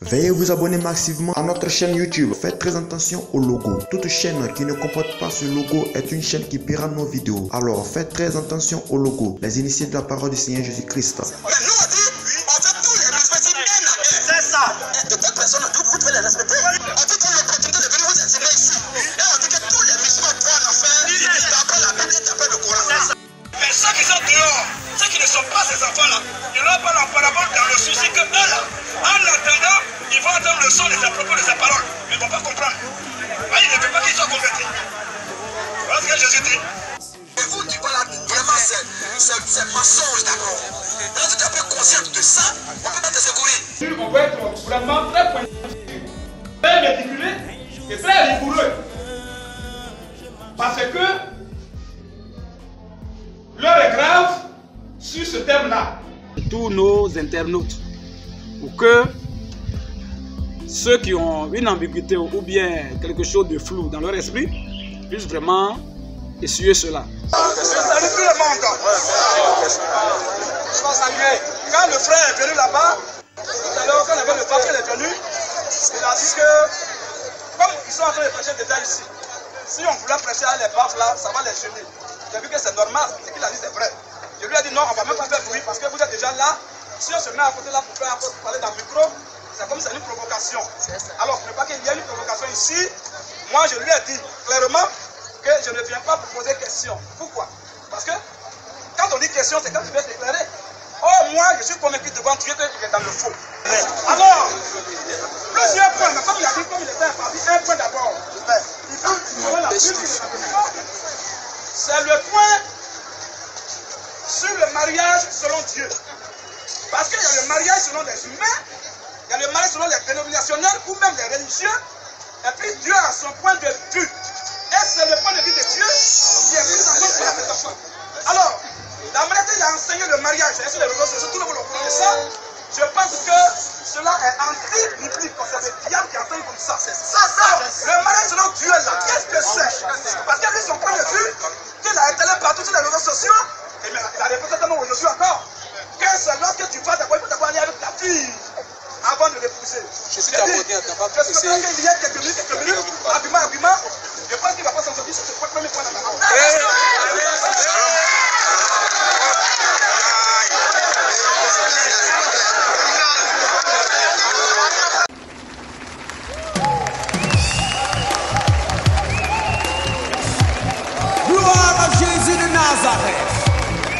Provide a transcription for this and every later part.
Veuillez vous abonner massivement à notre chaîne YouTube. Faites très attention au logo. Toute chaîne qui ne comporte pas ce logo est une chaîne qui paiera nos vidéos. Alors faites très attention au logo. Les initiés de la parole du Seigneur Jésus-Christ. Mais nous on dit, on fait tous les respecter. C'est ça. De telles personnes, vous devez les respecter. On dit qu'on l'opportunité de venir vous enseigner ici. Et on dit que tous les musulmans doivent en faire. D'après la Bible, d'après le Coran. Mais ceux qui sont dehors, ceux qui ne sont pas ces enfants-là, ils n'ont pas leur parabole dans le souci que eux là, en attendant, ils vont entendre le son de sa propos, de sa parole, mais ils ne vont pas comprendre. Il ne veut pas qu'ils soient convertis. Voilà ce que Jésus dit. Et vous dites voilà, vraiment c'est mensonge d'accord. Quand tu es un peu conscient de ça, on peut pas te secourir. On va être vraiment très pointu, très méticulé et très rigoureux. Parce que l'heure est grave sur ce thème-là. Tous nos internautes, pour que ceux qui ont une ambiguïté ou bien quelque chose de flou dans leur esprit puissent vraiment essuyer cela. Je salue tout le monde. Je vais saluer. Quand le frère est venu là-bas, alors quand le pape est venu, il a dit que, comme ils sont en train de prêcher déjà ici, si on voulait prêcher à les baffes là, ça va les gêner. J'ai vu que c'est normal, ce qu'il a dit c'est vrai. Je lui ai dit non, on ne va même pas faire bruit parce que vous êtes déjà là. Si on se met à côté là pour parler dans le micro, c'est comme c'est une provocation. Alors, ne pas qu'il y ait une provocation ici. Moi, je lui ai dit clairement que je ne viens pas pour poser question. Pourquoi? Parce que quand on dit question, c'est quand tu veux t'éclairer. Oh, moi, je suis convaincu devant Dieu qu'il est dans le faux. Alors, plusieurs points, mais comme il a dit, comme il était imparti, un point d'abord. C'est le point sur le mariage selon Dieu. Parce qu'il y a le mariage selon les humains, il y a le mariage selon les dénominationnels ou même les religieux. Et puis Dieu a son point de vue. Et c'est le point de vue de Dieu qui est pris en compte pour la personne. Alors, la manière dont il a enseigné le mariage, et sur les réseaux sociaux, tout le monde au courant de ça, je pense que cela est anti-biblique, c'est le diable qui enseigne comme ça. C'est ça. Le mariage selon Dieu là, qu'est-ce que c'est? Parce qu'il a son point de vue, qu'il a étalé partout sur les réseaux sociaux, et bien, il a répété tellement aujourd'hui encore, que c'est lorsque tu vas d'abord, il faut d'abord aller avec ta fille avant de l'épouser. Je suis d'accord, qu'il y a quelques minutes, argument, je pense qu'il ne va pas s'en sortir sur ce premier point là. Jésus de Nazareth,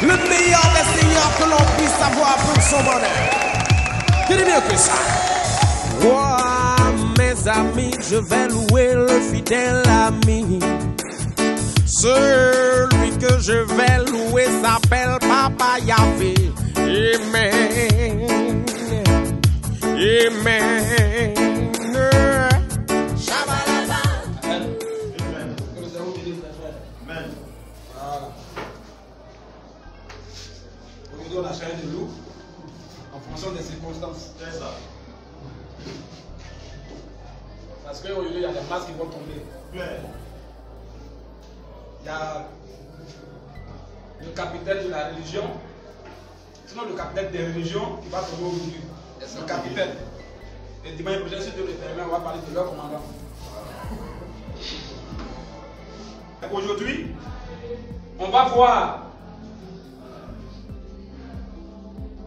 le meilleur des seigneurs que l'on puisse avoir pour son bonheur. Qui est mieux que ça? Oh, mes amis, je vais louer le fidèle ami. Celui que je vais louer s'appelle Papa Yahvé. Amen. Amen. On a changé de loup en fonction des circonstances. C'est ça. Parce qu'aujourd'hui, il y a des masques qui vont tomber. Il y a le capitaine de la religion, sinon le capitaine des religions qui va tomber aujourd'hui. Le capitaine. Et dimanche prochain, si Dieu le permet, on va parler de leur commandant. Aujourd'hui, on va voir.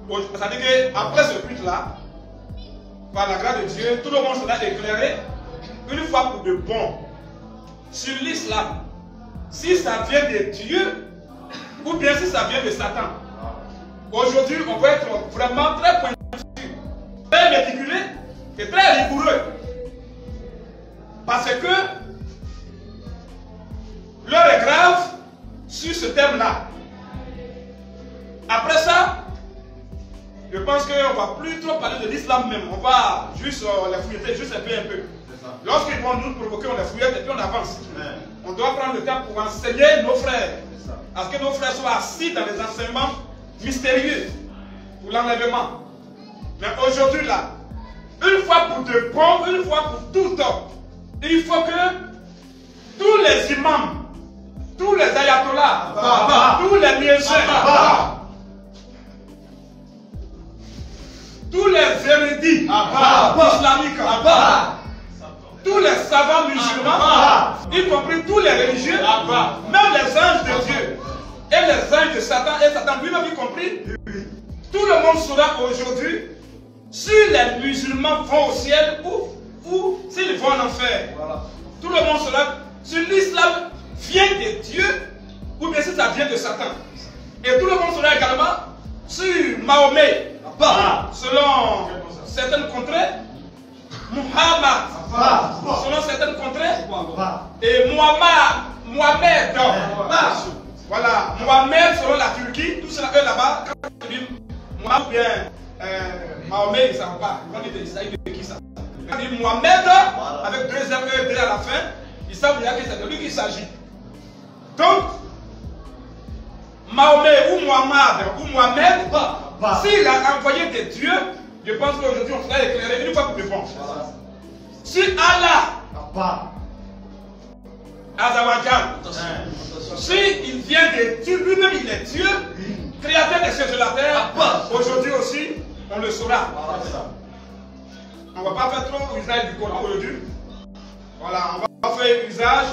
C'est-à-dire qu'après ce culte-là, par la grâce de Dieu, tout le monde sera éclairé une fois pour de bon sur l'islam. Si ça vient de Dieu ou bien si ça vient de Satan. Aujourd'hui, on va être vraiment très pointu, très méticulé et très rigoureux. Parce que l'heure est grave sur ce thème-là. Après ça, je pense qu'on ne va plus trop parler de l'islam même. On va juste les fouilleter, juste un peu. Lorsqu'ils vont nous provoquer, on les fouillette et puis on avance. On doit prendre le temps pour enseigner nos frères. Parce que nos frères soient assis dans les enseignements mystérieux pour l'enlèvement. Mais aujourd'hui là, une fois pour de bon, une fois pour tout temps, il faut que tous les imams, tous les ayatollahs, tous les miéchins, tous les érudits islamiques, tous les savants musulmans, y compris tous les religieux, même les anges de Dieu et les anges de Satan, et Satan lui-même y compris, tout le monde saura aujourd'hui si les musulmans vont au ciel ou s'ils vont en enfer. Tout le monde saura si l'islam vient de Dieu ou bien si ça vient de Satan. Et tout le monde saura également si Mahomet, selon certaines contrées, Muhammad, selon certaines contrées, et Mohamed, voilà, Mohamed selon la Turquie, tout cela eux là-bas, quand on dit Mohamed ou bien Mahomet, ils ne savent pas, quand ils disent de qui ça. Quand on dit Mohamed, avec deux M, à la fin, ils savent déjà que c'est de lui qu'il s'agit. Donc, Mahomet ou Mohamed, s'il a envoyé des dieux, je pense qu'aujourd'hui on sera éclairé une fois pour répondre. Si Allah, Azawajal, s'il vient de Dieu, lui-même il est Dieu, créateur des cieux et de la terre, aujourd'hui aussi, on le saura. On ne va pas faire trop usage du Coran aujourd'hui. Voilà, on va faire usage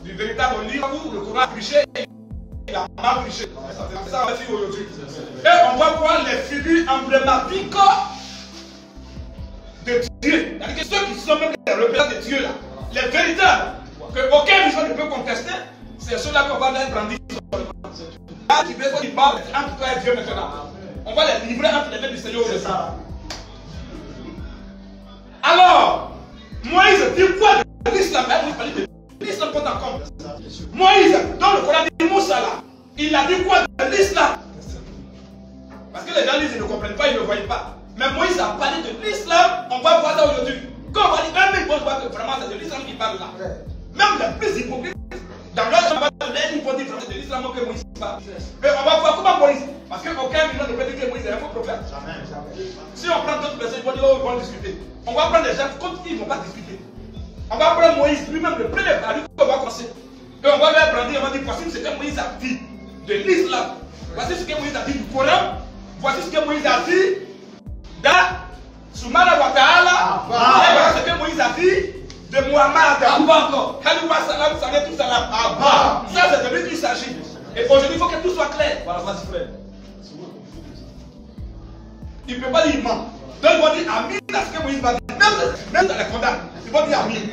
du véritable livre où le Coran a triché et il a mal triché. C'est ça qu'on va faire aujourd'hui. Et on va voir les figures emblématiques de Dieu. C'est-à-dire que ceux qui sont même les représentants de Dieu là, les véritables, qu'aucun musulman ne peut contester, c'est ceux-là qu'on va les brandir. Là, tu veux qu'ils parlent entre toi et Dieu maintenant. On va les livrer entre les mains du Seigneur. Alors, Moïse dit quoi de l'islam? L'islam compte en compte. Moïse, dans le Coran dit Moussa là, il a dit quoi de l'islam? Parce que les gens ils ne comprennent pas, ils ne voient pas. Mais Moïse a parlé de l'islam, on va voir ça aujourd'hui. Quand on va dire un mec, on voit que vraiment c'est de l'islam qui parle là. Même les plus hypocrites, dans leur chambre, ils vont dire que c'est de l'islam que Moïse parle. Mais on va voir comment Moïse, parce qu'aucun musulman ne peut dire que Moïse est un faux prophète. Si on prend d'autres personnes, ils vont dire oh, ils vont discuter. On va prendre les gens comme ils ne vont pas discuter. On va prendre Moïse lui-même, le premier paradis qu'on va commencer. Et on va leur prendre, on va dire voici ce que Moïse a dit de l'islam. Voici ce que Moïse a dit du Coran. Voici ce que Moïse a dit dans Soumana wa Ta'ala. Et voici ce que Moïse a dit de Muhammad. Khalifa salam, salam, tout salam. Ça, c'est de lui qu'il s'agit. Et aujourd'hui, il faut que tout soit clair. Il ne peut pas dire il ment. Donc, il va dire Amin à ce que Moïse va dire. Même dans les condamnes, il va dire Amin.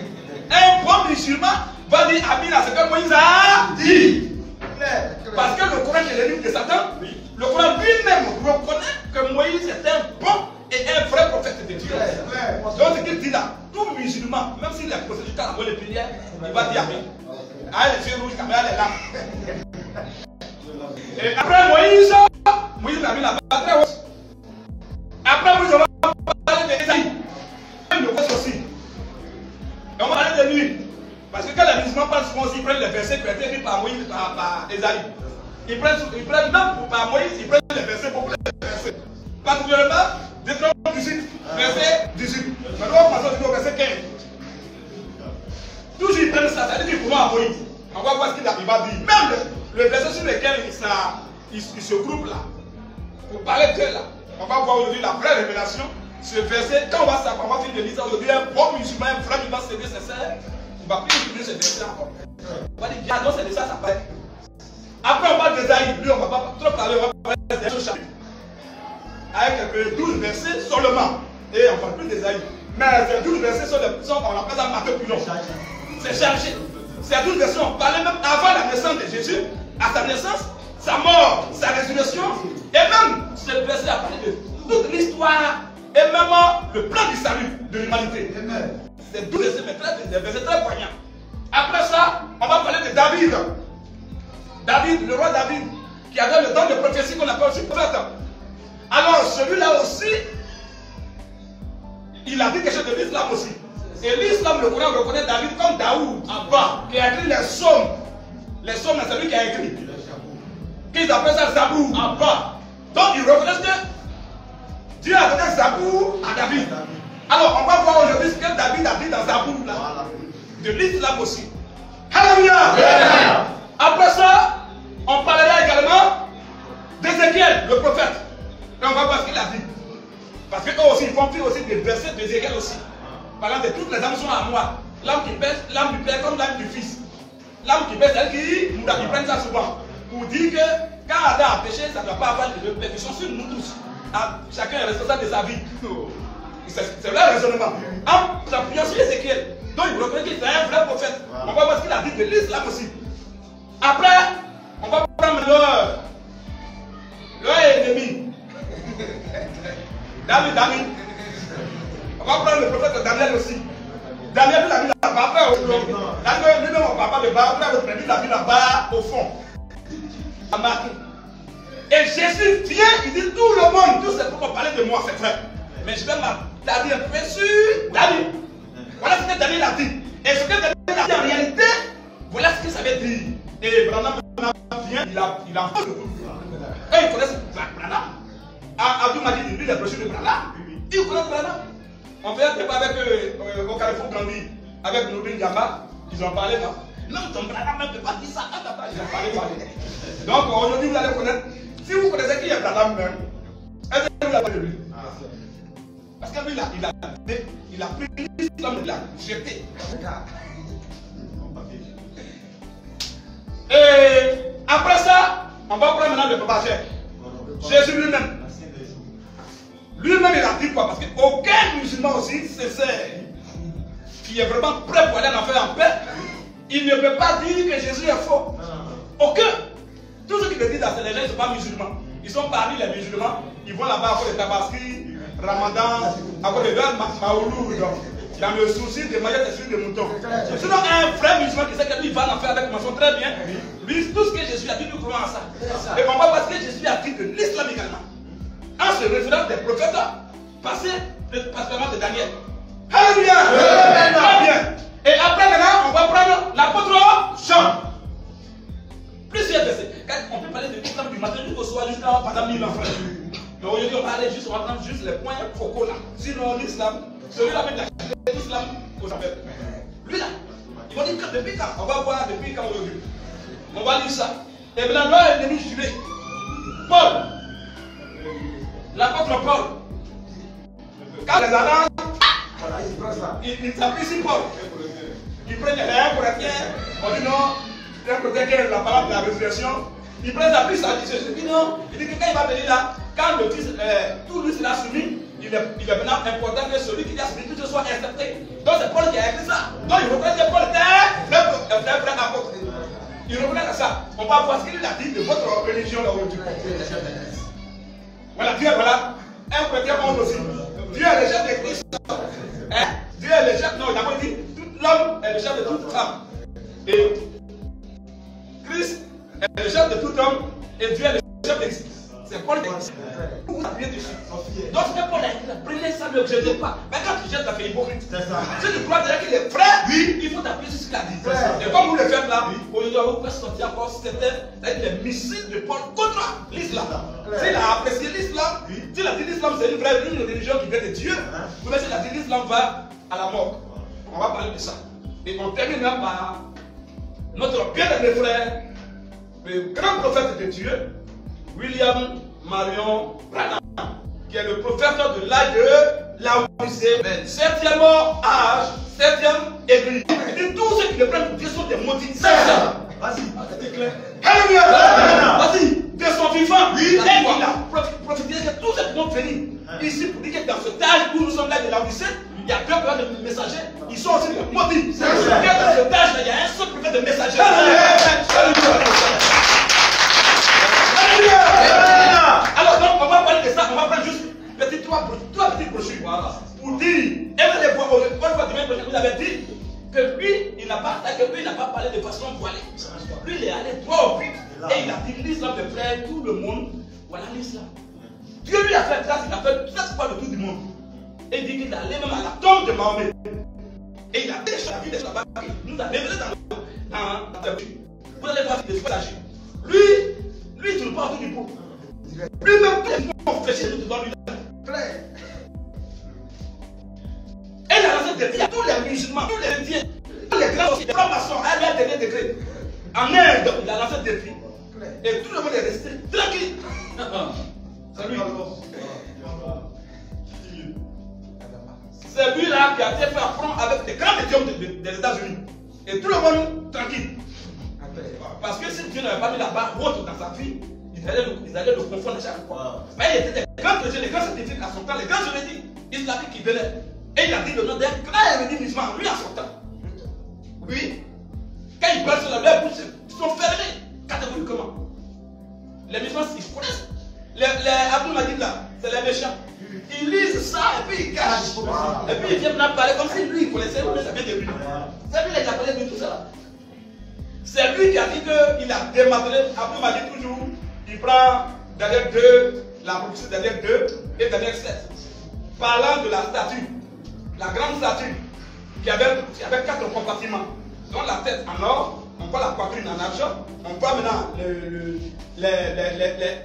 Un bon musulman va dire Amin à ce que Moïse a dit. Parce que le Coran qui est le livre de Satan, le Coran lui-même reconnaît que Moïse est un bon et un vrai prophète de Dieu. Donc ce qu'il dit là, tout musulman, même s'il est procédé à la les prières, il va dire Amin. Ah, les yeux rouges, caméra, les larmes. Et après Moïse a mis la barre très haute. Après Moïse, on va parler de Esaïe. Le West aussi. Et on va parler de lui. Parce que quand les musulmans parlent souvent aussi, ils prennent les versets qui ont été écrits par Moïse, par Esaïe. Ils prennent même par Moïse, ils prennent les versets pour les versets. Particulièrement, Deutéronome 18, verset 18. Maintenant, on passe au verset 15. Toujours ils prennent ça, ça veut dire pour Moïse. On va voir ce qu'il va dire. Même le verset sur lequel il se groupe là, pour parler de Dieu là, on va voir aujourd'hui la vraie révélation. Ce verset, quand on va savoir, on va finir de lire ça aujourd'hui, un bon musulman, un frère qui va se dire sincère, on va plus utiliser ce verset encore. On va dire, ah non, c'est de ça, ça paraît. Après, on parle d'Esaïe, lui, on ne va pas trop parler, on va parler des chapitres. Avec quelques 12 versets seulement. Et on ne parle plus d'Esaïe. Mais ces 12 versets sont, on appelle ça marteau plus long. C'est chargé. Ces 12 versets, on parlait même avant la naissance de Jésus, à sa naissance, sa mort, sa résurrection, et même ce verset a parlé de toute l'histoire, et même le plan du salut de l'humanité. C'est 12 versets, mais des versets très poignants. Après ça, on va parler de David. David, le roi David, qui avait le don de prophétie qu'on appelle aussi prophète. Alors celui-là aussi, il a dit quelque chose de l'islam aussi. Et l'islam, le Coran reconnaît David comme Daoud, qui a écrit les psaumes. Les psaumes, c'est lui qui a écrit. Qu'ils appellent ça Zabour. Donc ils reconnaissent que Dieu a donné Zabour à David. Alors on va voir aujourd'hui ce que David a dit dans Zabour là. De l'islam aussi. Alléluia. Après ça, on parlera également d'Ézéchiel, le prophète. Et on va voir ce qu'il a dit. Parce que aussi, ils font aussi des versets d'Ézéchiel aussi. Par exemple, toutes les âmes sont à moi. L'âme qui pèse, l'âme du Père comme l'âme du Fils. L'âme qui pèse, elle qui mourra, ils prennent ça souvent. Pour dire que quand Adam a péché, ça ne doit pas avoir de répercussions sur nous tous. Chacun est responsable de sa vie. C'est là le raisonnement. En s'appuyant sur Ézéchiel, donc il reconnaît qu'il est un vrai prophète. On va voir ce qu'il a dit de l'islam aussi. Après, on va prendre leur ennemi. David. On va prendre le prophète Daniel aussi. Daniel, il a mis la barre aujourd'hui. Daniel, lui-même, on ne parle pas de barre. Il a mis la barre au fond. Et Jésus vient, il dit tout le monde, tout c'est pour parler de moi, c'est vrai. Mais je vais m'attarder un peu sur Daniel. Voilà ce que Daniel a dit. Et ce que Daniel a dit en réalité, voilà ce que ça veut dire. Et Branham vient, il a fait le coup. Et ils connaissent Branham. Abdou m'a dit, il lit les brochures de Branham. Ils connaissent Branham. On fait un débat avec au Carrefour Gandhi, avec Nourdin Diamba. Ils ont parlé, non? Non, ton Branham ne peut pas dire ça. Ils ont parlé. Donc aujourd'hui, vous allez connaître. Si vous connaissez qui est Branham même, est-ce que vous l'avez de lui? Parce que lui, il a pris l'islam, il l'a jeté. Et après ça, on va prendre maintenant le propageur. Jésus lui-même. Lui-même, il a dit quoi? Parce qu'aucun musulman aussi sincère, qui est vraiment prêt pour aller en enfer en paix, il ne peut pas dire que Jésus est faux. Aucun. Tous ceux qui le disent, les gens ne sont pas musulmans. Ils sont parmi les musulmans. Ils vont là-bas à cause de Tabaski, Ramadan, à cause de leur Maouloud, dans le souci de manger des suites de moutons. Sinon, un vrai musulman qui sait que lui, il va en faire avec mention très bien. Lui, tout ce que Jésus a dit, nous croyons à ça. Et on va voir ce que Jésus a dit de l'islam également. En se référant des prophètes passés, particulièrement de Daniel. Alléluia! Très bien. Et après, maintenant, on va prendre l'apôtre Jean. Plusieurs versets. On peut parler de l'islam du matin jusqu'au soir, jusqu'à pendant 1000 ans, frère. Mais aujourd'hui, on va aller juste, on va prendre juste les points focaux là. Sinon, l'islam, celui-là met l'islam aux affaires. Lui là, ils vont dire que depuis quand? On va voir depuis quand aujourd'hui. On va lire ça. Et maintenant, leur ennemi juré, Paul, l'apôtre Paul, quand les Allemands, il s'appuie sur Paul. Ils prennent rien pour être bien. On dit non, c'est un côté qui est la parole de la résurrection. Ils prennent sa prise, ça dit non. Il dit que quand il va venir là, quand le Fils, tout lui sera soumis, il est maintenant important que celui qui a soumis tout soit accepté. Donc c'est Paul qui a écrit ça. Donc il reconnaît que Paul était un vrai apôtre. Il reconnaît ça. On va voir ce qu'il a dit de votre religion là aujourd'hui. Voilà, Dieu, voilà. Un chrétien monde aussi. Dieu est le chef de Christ. Dieu est le chef, non, il a pas dit, tout l'homme est le chef de toute femme. Et Christ est le chef de tout homme et Dieu est le chef de Christ. C'est Paul qui dit. Vous appuyez dessus. Donc ce que Paul a dit, prenez ça, ne le jetez pas. Mais quand tu jettes, ça fait hypocrite. Si tu crois déjà qu'il est frère, oui, il faut t'appuyer sur ce qu'il a dit. Et comme vous le faites là, aujourd'hui, vous pouvez sortir encore, c'était les missiles de Paul contre l'islam. S'il a apprécié l'islam, s'il a dit l'islam c'est une vraie religion qui vient de Dieu, vous voyez, s'il a dit l'islam va à la mort. On va parler de ça. Et on terminera par notre bien-aimé frère, le grand prophète de Dieu, William Marion Branham, qui est le prophète de l'âge de la Odyssée, 7e âge, 7e église. Et tous ceux qui le prennent pour Dieu sont des maudits. Vas-y, c'est clair. Alléluia. Vas-y, de son vivant, il a prophétisé que tous ceux qui vont venir ici pour dire que dans ce âge où nous sommes là de la Odyssée, il y a deux de messagers, ils sont aussi des maudits. Que dans ce âge, il y a un seul prophète de messagers. Alors donc on va parler de ça, on va prendre juste trois petites brochures pour dire, et vous allez voir, vous avez dit que lui, il n'a pas parlé de façon voilée. Lui, il est allé droit au but et il a dit l'islam de frère, tout le monde, voilà l'islam. Dieu lui a fait grâce, il a fait 13 fois le tour du monde. Et il dit qu'il est allé même à la tombe de Mahomet. Et il a déjà la vie de Shabbat, il nous a révélé dans la vie. Vous allez voir ce qu'il agit. Lui, il ne tourne pas autour du pot. Lui-même, tous les mots fléchés, nous devons lui donner. Et il a lancé des défis à tous les musulmans, tous les indiens, tous les grands, les francs-maçons, à un dernier degré. En Inde, il a lancé des défis. Et tout le monde est resté tranquille. Salut. C'est lui-là qui a été fait affront avec des grands médiums des États-Unis. Et tout le monde tranquille. Parce que si Dieu n'avait pas mis la barre haute dans sa vie, ils allaient le confondre chaque fois. Mais il y était des grands chrétiens, des grands scientifiques à son temps, les grands juridiques islamiques qui venaient. Et il a dit le nom d'un grand érudit musulman, lui à son temps. Oui. Quand ils parlent sur la leur bouche, ils sont fermés catégoriquement. Les musulmans, ils connaissent. Les Abdul Majid là, c'est les méchants. Ils lisent ça et puis ils cachent. Et puis ils viennent maintenant parler comme si lui il connaissait, mais ça vient de lui. C'est lui qui a parlé de tout ça. C'est lui qui a dit qu'il a démantelé. Abdul Majid toujours, il prend Daniel 2, la prophétie de Daniel 2 et Daniel 7. Parlant de la statue, la grande statue qui avait 4 compartiments. Donc la tête en or, on prend la poitrine en argent, on prend maintenant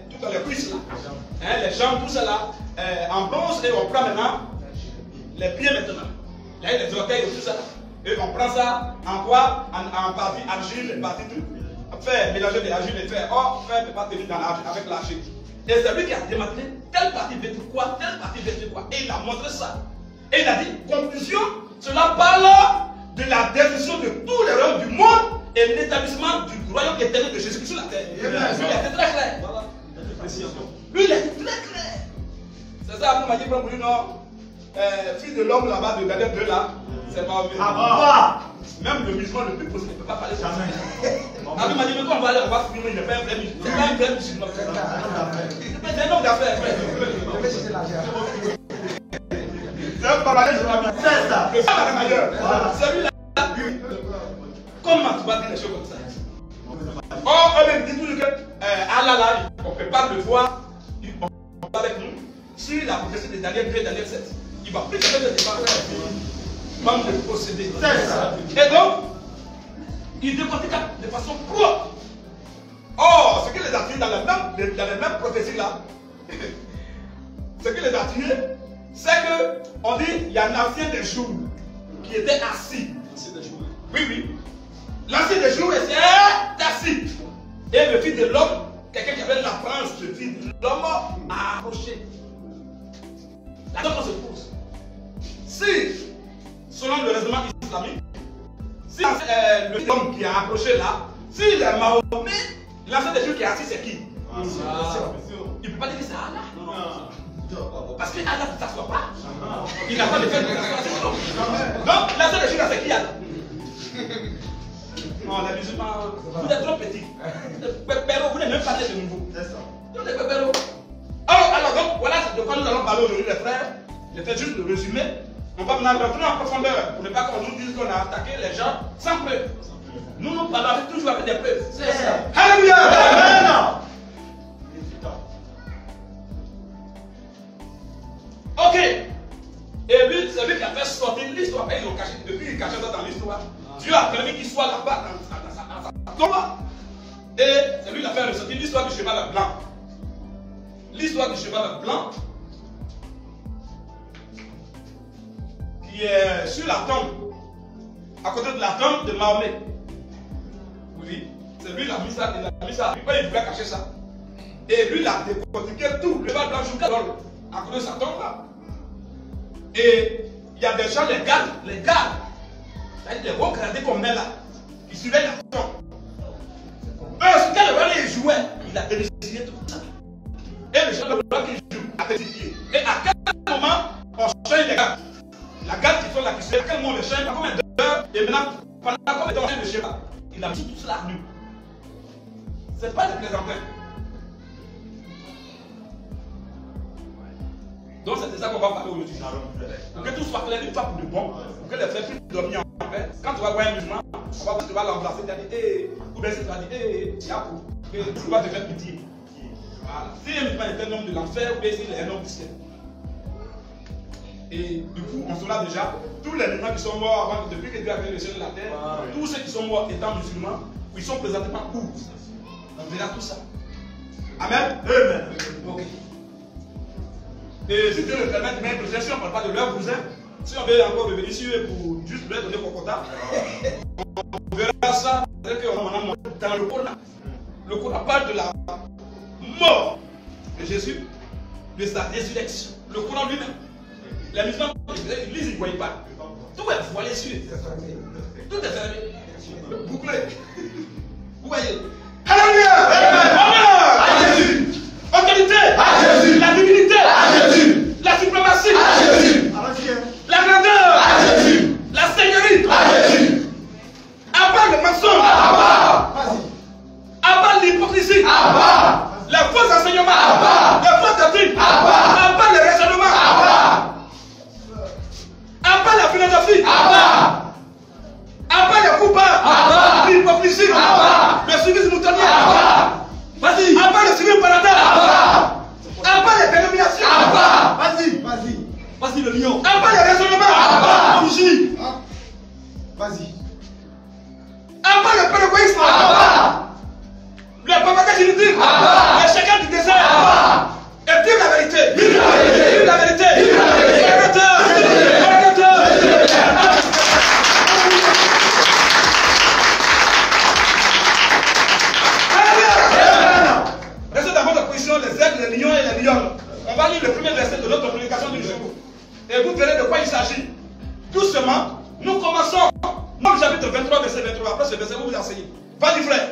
toutes les cuisses là, hein, les jambes, tout ça là, en bronze, et on prend maintenant les pieds maintenant, là, les orteils et tout ça là. Et on prend ça en quoi? En partie argile, partie tout. Faire mélanger des argiles et faire or, faire ne peut pas tenir dans l'argile avec l'argile. Et c'est lui qui a démantelé telle partie veut dire quoi, telle partie veut dire quoi. Et il a montré ça. Et il a dit, conclusion, cela parle de la destruction de tous les royaumes du monde et l'établissement du royaume éternel de Jésus-Christ sur la terre. Lui, il a été très clair. Lui, il a été très clair. C'est ça, vous m'avez dit, pour lui, non, fils de l'homme là-bas, de Daniel 2 là, c'est pas même le musulman le plus possible ne peut pas parler de ça. Après, il m'a dit, mais quand on va aller, on va finir, il n'est pas un vrai musulman. C'est pas un vrai musulman. C'est un homme d'affaires. C'est un parallèle de la vie. C'est ça. Le sang est ailleurs. Celui-là, comment tu vas dire des choses comme ça? Or, eux-mêmes disent toujours que Allah là, on ne peut pas le voir, on parle avec nous. Sur la prophétie de Daniel 2 et Daniel 7, il va plus jamais se débarrasser de procéder. Et donc, il décortique de façon propre. Or, ce qui les a tués dans les mêmes prophéties là, ce qui les a tués, c'est que, on dit, il y a l'ancien des jours qui était assis. Oui, oui. L'ancien des jours était assis. Et le fils de l'homme, quelqu'un qui avait l'apparence de fils de l'homme, a approché. La question se pose. Si, selon le raisonnement islamique, si le fils de l'homme qui a approché là, si il est Mahomet, l'ancien des jours qui est assis, c'est qui? Il ne peut pas dire que c'est Allah. Non. Parce que Allah ne s'assoit pas. Il n'a pas de fait de s'asseoir. Donc, l'ancien des jours, c'est qui Allah? Non, les musulmans, vous êtes trop petits. Pépéro, vous n'êtes même pas né de nouveau. C'est ça. Vous êtes pépéro. Alors, donc, voilà de quoi nous allons parler aujourd'hui, les frères. Je fais juste le résumé. On va maintenant rentrer en profondeur pour ne pas qu'on nous dise qu'on a attaqué les gens sans preuve. Nous parlons toujours avec des preuves. C'est ça. Alléluia. Amen. Ok. Et lui, c'est lui qui a fait sortir l'histoire. Ils l'ont caché. Depuis, il cachait ça dans l'histoire. Dieu a permis qu'il soit là-bas dans sa tombe. Et c'est lui qui a fait ressortir l'histoire du cheval blanc. L'histoire du cheval blanc qui est sur la tombe, à côté de la tombe de Mahomet. Oui, c'est lui qui a mis ça. Il voulait cacher ça. Et lui, il a décortiqué tout. Le cheval blanc jusqu'à l'or, à côté de sa tombe là. Et il y a des gens, les gardes, c'est-à-dire les gros gradés qu'on met là, qui surveillent la tombe. Eux, quand le roi les jouait, il a dessiné tout ça. Et le cheval blanc qui joue a pétrifié. Et à quel moment on change les gardes? La garde qui sont là, qui sait à quel moment on le change, à combien d'heures, et maintenant, pendant combien de temps on change le cheval? Il a mis tout cela à nu. C'est pas de plaisanterie. Donc c'est de ça qu'on va parler aujourd'hui. Pour que tout soit clair une fois pour de bon, pour que les frères puissent dormir en paix. Quand tu vas voir un musulman, on va voir que tu vas l'embrasser, tu vas dire, ou bien tu vas dire, Yakou, que tu vas te faire pitié. Voilà. Si un musulman est un homme de l'enfer, ou bien s'il est un homme du ciel. Et du coup, on saura déjà, tous les musulmans qui sont morts avant, depuis que Dieu a créé le ciel et la terre, tous ceux qui sont morts étant musulmans, ils sont présentement où? On verra tout ça. Amen. Amen. Ok. Et si Dieu le permet de mettre si on ne parle pas de leur cousin, si on veut encore revenir sur eux pour juste leur donner Kokota, on verra ça dans le Coran. Le Coran parle de la mort de Jésus, de sa résurrection. Le Coran lui-même. Les musulmans l'église, il ne voyait pas. Tout est voilé sur. Tout est fermé. Bouclé. Vous voyez? Alléluia! Honneur à Jésus! Autorité à Jésus! La divinité à Jésus! La suprématie à Jésus! La grandeur à Jésus! La seigneurie à Jésus! Abat le mensonge! Abat l'hypocrisie! La fausse enseignement! La fausse doctrine! Abat le raisonnement! Abat la philosophie! Abat les coupables! L'hypocrisie! Le civisme moutonnier! Vas-y! Abat le civisme parental! Abat les dénominations! Vas-y le lion! Abat les raisonnements! Bougie! Vas-y. Abat le pédagogisme! Le propagande inutile! Le chacun du désert! Et vive la vérité! Vive la vérité! Vive la vérité! Restez dans votre position, les aigles, les lions et les lionnes. On va lire le premier verset de notre prédication du jour. Et vous verrez de quoi il s'agit. Doucement, nous commençons. Nom chapitre 23, verset 23. Après ce verset, vous vous enseignez. Vas-y, frère.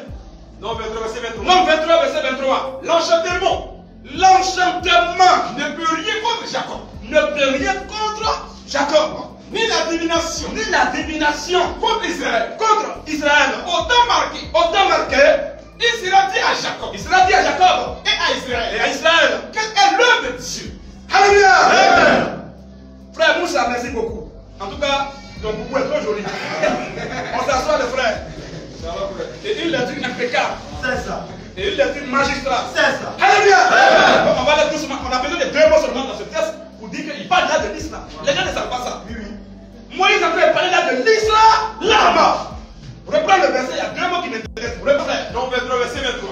Non, 23, verset 23. Nom 23, verset 23. L'enchantement. L'enchantement ne peut rien contre Jacob. Ne peut rien contre Jacob. Ni la divination. Ni la divination Contre Israël. contre Israël. Autant marqué. Il sera dit à Jacob. Il sera dit à Jacob Et à Israël. et à Israël. Quelle est l'œuvre de Dieu? Alléluia. Amen. Frère Moussa, merci beaucoup. En tout cas, ton boubou est trop joli. On s'assoit, le frère. Et une lecture impeccable. C'est ça. Et une lecture magistrale. C'est ça. Alléluia. Donc on va aller doucement. On a besoin de deux mots seulement dans ce texte pour dire qu'il parle là de l'islam. Les gens ne savent pas ça. Moïse est en train de parler là de l'islam. Reprends le verset, il y a deux mots qui m'intéressent. Reprends. Donc 23, verset 23.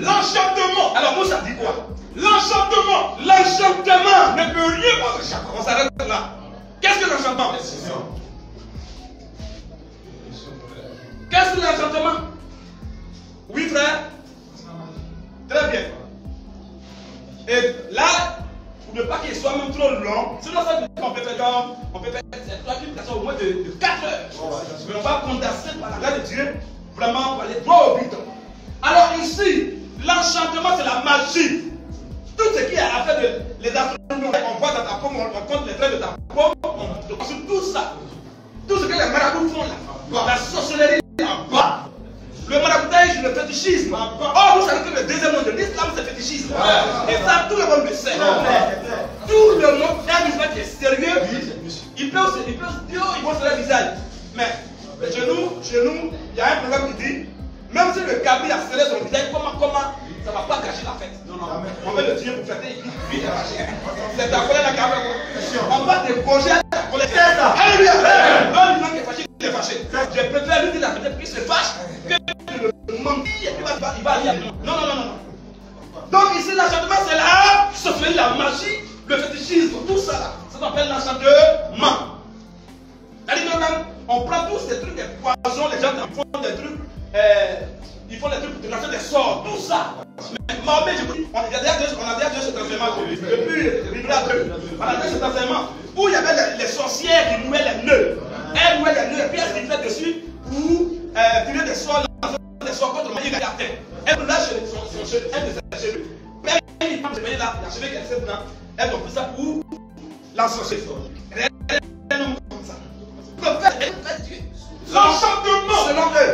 L'enchantement. Alors Moussa dit quoi? L'enchantement L'enchantement. ne peut rien contre Jacob. On s'arrête là. Qu'est-ce que l'enchantement? Qu'est-ce que l'enchantement? Oui, frère. Très bien. Et là, pour ne pas qu'il soit même trop long, sinon ça veut dire qu'on peut faire cette prédication au moins de 4 heures. Mais on va condenser par la grâce de Dieu, vraiment pour aller droit au but. Alors ici, l'enchantement c'est la magie. Tout ce qui est à faire de les astronomes, on voit dans ta paume, on compte les traits de ta paume, on consulte tout ça. Tout ce que les marabouts font là, la sorcellerie là-bas. Le maraboutage, le fétichisme. Oh, vous savez que le deuxième nom de l'islam, c'est le fétichisme. Et ça, tout le monde le sait. Tout le monde, un musulman qui est sérieux, il peut se dire, il voit sur le visage. Mais chez nous, il y a un programme qui dit, même si le cabri a serré son visage, comment ça ne va pas gâcher la fête. Non, on veut le dire pour fêter, il est fâché. C'est ta colère qui a fait. On va déposer ta colère. C'est ça. Alléluia. Un musulman qui est fâché, il est fâché. Je préfère lui dire la fête, puis il se fâche, que le mentir, et puis il va dire non. Donc ici, l'enchantement, c'est la sorcellerie, la magie, le fétichisme, tout ça là. Ça s'appelle l'enchantement. C'est-à-dire que même, on prend tous ces trucs, des poisons, les gens qui font des trucs, ils font des trucs pour te lancer des sorts, tout ça. Mais Mahomet, on a déjà vu cet enseignement depuis Livre à 2. On a vu cet enseignement où il y avait les sorcières qui nouaient les nœuds. Elles nouaient les nœuds et puis elles se faisaient dessus pour tirer des sorts, des sorts contre le maïs à terre. Elle lâche son cheveu, elle de ses cheveux. Mais il prend ce maïs là, la cheveux qu'elle sait dedans, elle ont pris ça pour l'ensorcer. Un homme comme ça. L'enchantement selon eux.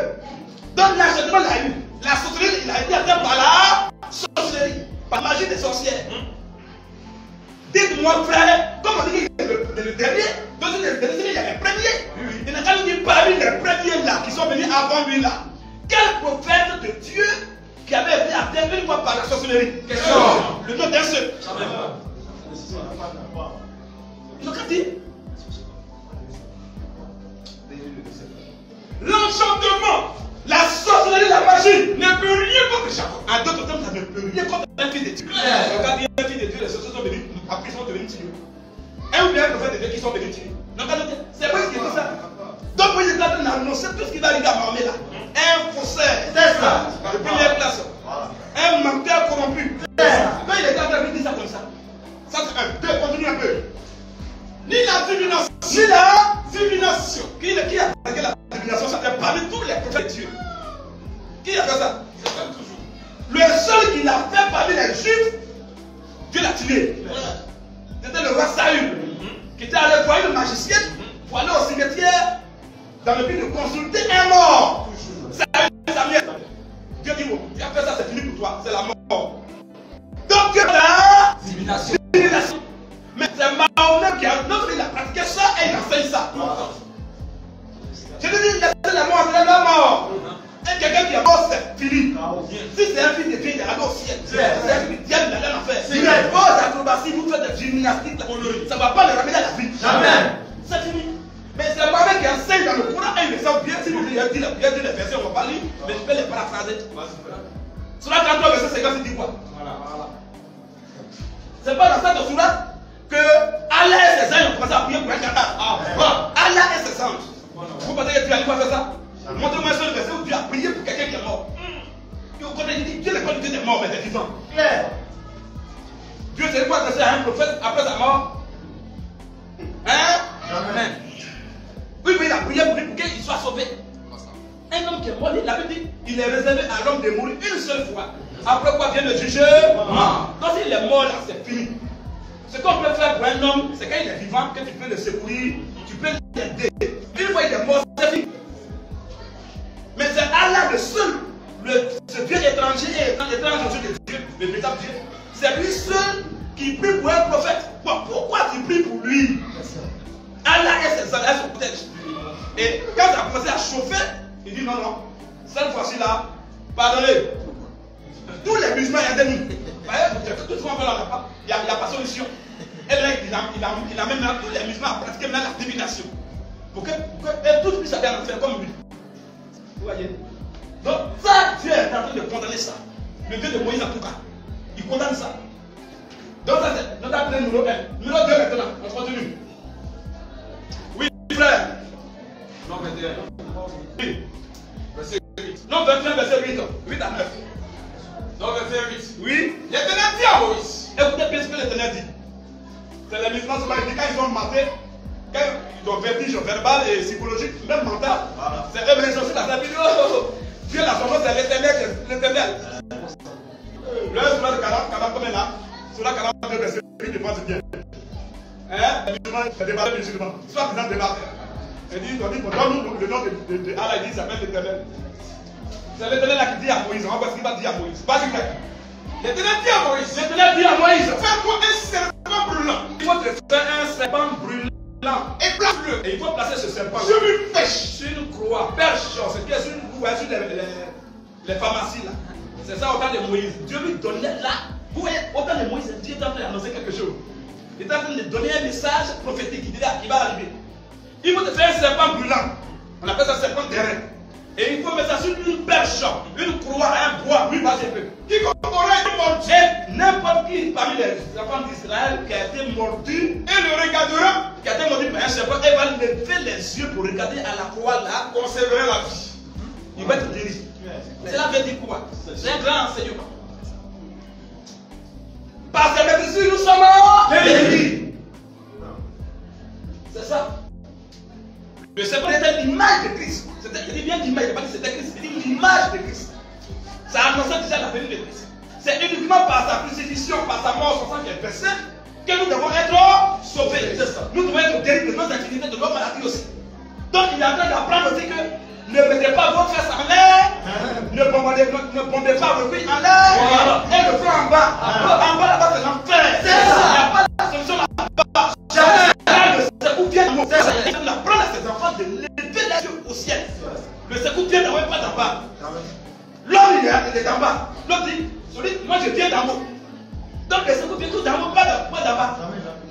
Donc l'enchantement l'a eu. La sorcellerie, il a été atteint par la sorcellerie, par la magie des sorcières. Dites-moi, frère, comme on dit le dernier, dans le dernier, il y a les premiers. Il n'a qu'à nous dire parmi les premiers là, qui sont venus avant lui là. Quel prophète de Dieu qui avait été atteint une fois par la sorcellerie? Question. Le nom d'un seul. Ils ont qu'à dire. L'enchantement, la sorcellerie, la magie ne peut rien contre Jacob. En d'autres termes, ça ne peut rien contre un fils de Dieu. Regarde bien un fils de Dieu, les sorciers sont venus, après ils sont devenus tués. Un ou bien un prophète de Dieu qui sont venus tués. Donc, c'est Moïse qui dit ça. Donc, Moïse est en train d'annoncer tout ce qui va arriver à Mahomet là. Un faussaire, c'est ça, de première classe. Un menteur corrompu. Quand il est en train de dire ça comme ça, ça c'est un. Deux, continue un peu. Ni la divination. fait ça. Le seul qui l'a fait parmi les Juifs, Dieu l'a tué. C'était le roi Saül, qui était allé voir une magicienne pour aller au cimetière dans le but de consulter un mort. Samuel, Dieu dit, bon, tu as fait ça, c'est fini pour toi, c'est la mort. Donc Dieu a divination. Mais c'est Mahomet qui a pratiqué ça et il enseigne ça. Je lui dis, laissez la mort, c'est la mort. Et quelqu'un qui est mort, c'est fini. Si c'est un fils de Dieu, il est allé au ciel. C'est un fils de diable, il est allé en enfer. Si vous faites vos acrobaties, vous faites des gymnastiques, ça ne va pas le ramener à la vie. Jamais. C'est fini. Mais c'est Mahomet qui enseigne dans le Coran et il le sait bien. Si vous voulez dire les versets, on ne va pas lire, mais je peux les paraphraser. Surah 33, verset 50, il dit quoi? C'est pas dans cette surah que Allah et ses anges ont commencé à prier pour un cadavre. Allah et ses anges. Vous pensez que Dieu allait pas faire ça? Montrez-moi un seul verset où Dieu a prié pour quelqu'un qui est mort. Et au côté, il dit Dieu n'est pas du tout des morts, mais des vivants. Dieu s'est pas adressé à un prophète après sa mort. Hein? Amen. Oui, mais il a prié pour lui pour qu'il soit sauvé. Un homme qui est mort, il avait dit il est réservé à l'homme de mourir une seule fois. Après quoi vient le jugement. Donc s'il est mort là, c'est fini. Ce qu'on peut faire pour un homme, c'est quand il est vivant, que tu peux le secourir, tu peux l'aider. Une fois il est mort, c'est fini. Mais c'est Allah le seul, ce Dieu étranger et étranger aux yeux de Dieu, le véritable Dieu. C'est lui seul qui prie pour un prophète. Bon, pourquoi tu pries pour lui? Allah et ses anges se protègent. Et quand ça a commencé à chauffer, il dit non, non, cette fois-ci là, pardonnez. Tous les musulmans, il y a des nuits. Tout ce qu'on fait là, il n'y a pas de solution. Et là, il a même tous les musulmans à pratiquer maintenant la divination. Pour que tous puissent aller en faire comme lui. Vous voyez? Donc, ça, Dieu est en train de condamner ça. Le Dieu de Moïse en tout cas. Il condamne ça. Donc, ça c'est notre appel numéro 1. Numéro 2 maintenant, on continue. Oui, frère. Non, 21. Oui. Verset 8. Non, 21, verset 8. 8 à 9. Non, verset 8. Oui. L'Éternel dit à Moïse. Écoutez bien ce que l'Éternel dit. C'est les musulmans souvent dit quand ils ont maté, quand ils ont vertige verbal et psychologique, même mental. Voilà. C'est eux les aussi la Bible. Dieu la fameuse c'est l'Éternel. Le soir de 40 comme là. Sur la 42 verset 8, je pense bien. Hein? Les musulmans, c'est débattu les musulmans. Soit ils ont débattu. Il dit, donne-nous le nom de Allah, il dit, il s'appelle l'Éternel. C'est l'Éternel là qui dit à Moïse, on va voir ce qu'il va dire à Moïse. Pas du tout. L'Éternel dit à Moïse, l'Éternel dit à Moïse, fais-moi un serpent brûlant. Il faut te faire un serpent brûlant et place-le. Et il faut placer ce serpent sur une pêche, sur une croix, perche, c'est bien sur une croix, sur les pharmacies là. C'est ça au temps de Moïse. Dieu lui donnait là. Vous voyez, au temps de Moïse, Dieu est en train d'annoncer quelque chose. Il est en train de donner un message prophétique qui va arriver. Il faut te faire un serpent brûlant. On appelle ça serpent terrain. Et il faut mettre ça sur une perche, une croix, un bois, lui vas-y un peu. Quiconque aura été mordu, n'importe qui parmi les enfants d'Israël qui a été mordu, et le regardera, qui a été mordu par un serpent, et va lever les yeux pour regarder à la croix là, conserver la vie. Il va être guéri. Cela veut dire quoi? C'est un grand enseignement. Parce que maintenant, si nous sommes guéris. C'est ça. Le serpent était l'image de Christ. Il dit bien l'image, il n'a pas dit c'était Christ, il dit l'image de Christ. Ça annonçait déjà la venue de Christ. C'est uniquement par sa crucifixion, par sa mort, son sang qui est versé, que nous devons être sauvés. Nous devons être guéris de nos activités, de nos maladies aussi. Donc il est en train d'apprendre aussi que ne mettez pas votre face en l'air, ne bombez pas vos filles en l'air, et le front en bas. En bas là-bas c'est l'enfer. Il n'y a pas de solution là-bas. Jamais. Le secours vient d'en haut. On apprend à ses enfants de lever les yeux au ciel. Le secours vient d'en haut et pas d'en bas. L'homme il est en bas. L'autre dit, moi je viens d'en haut. Donc le secours vient tout d'en haut, pas d'en bas.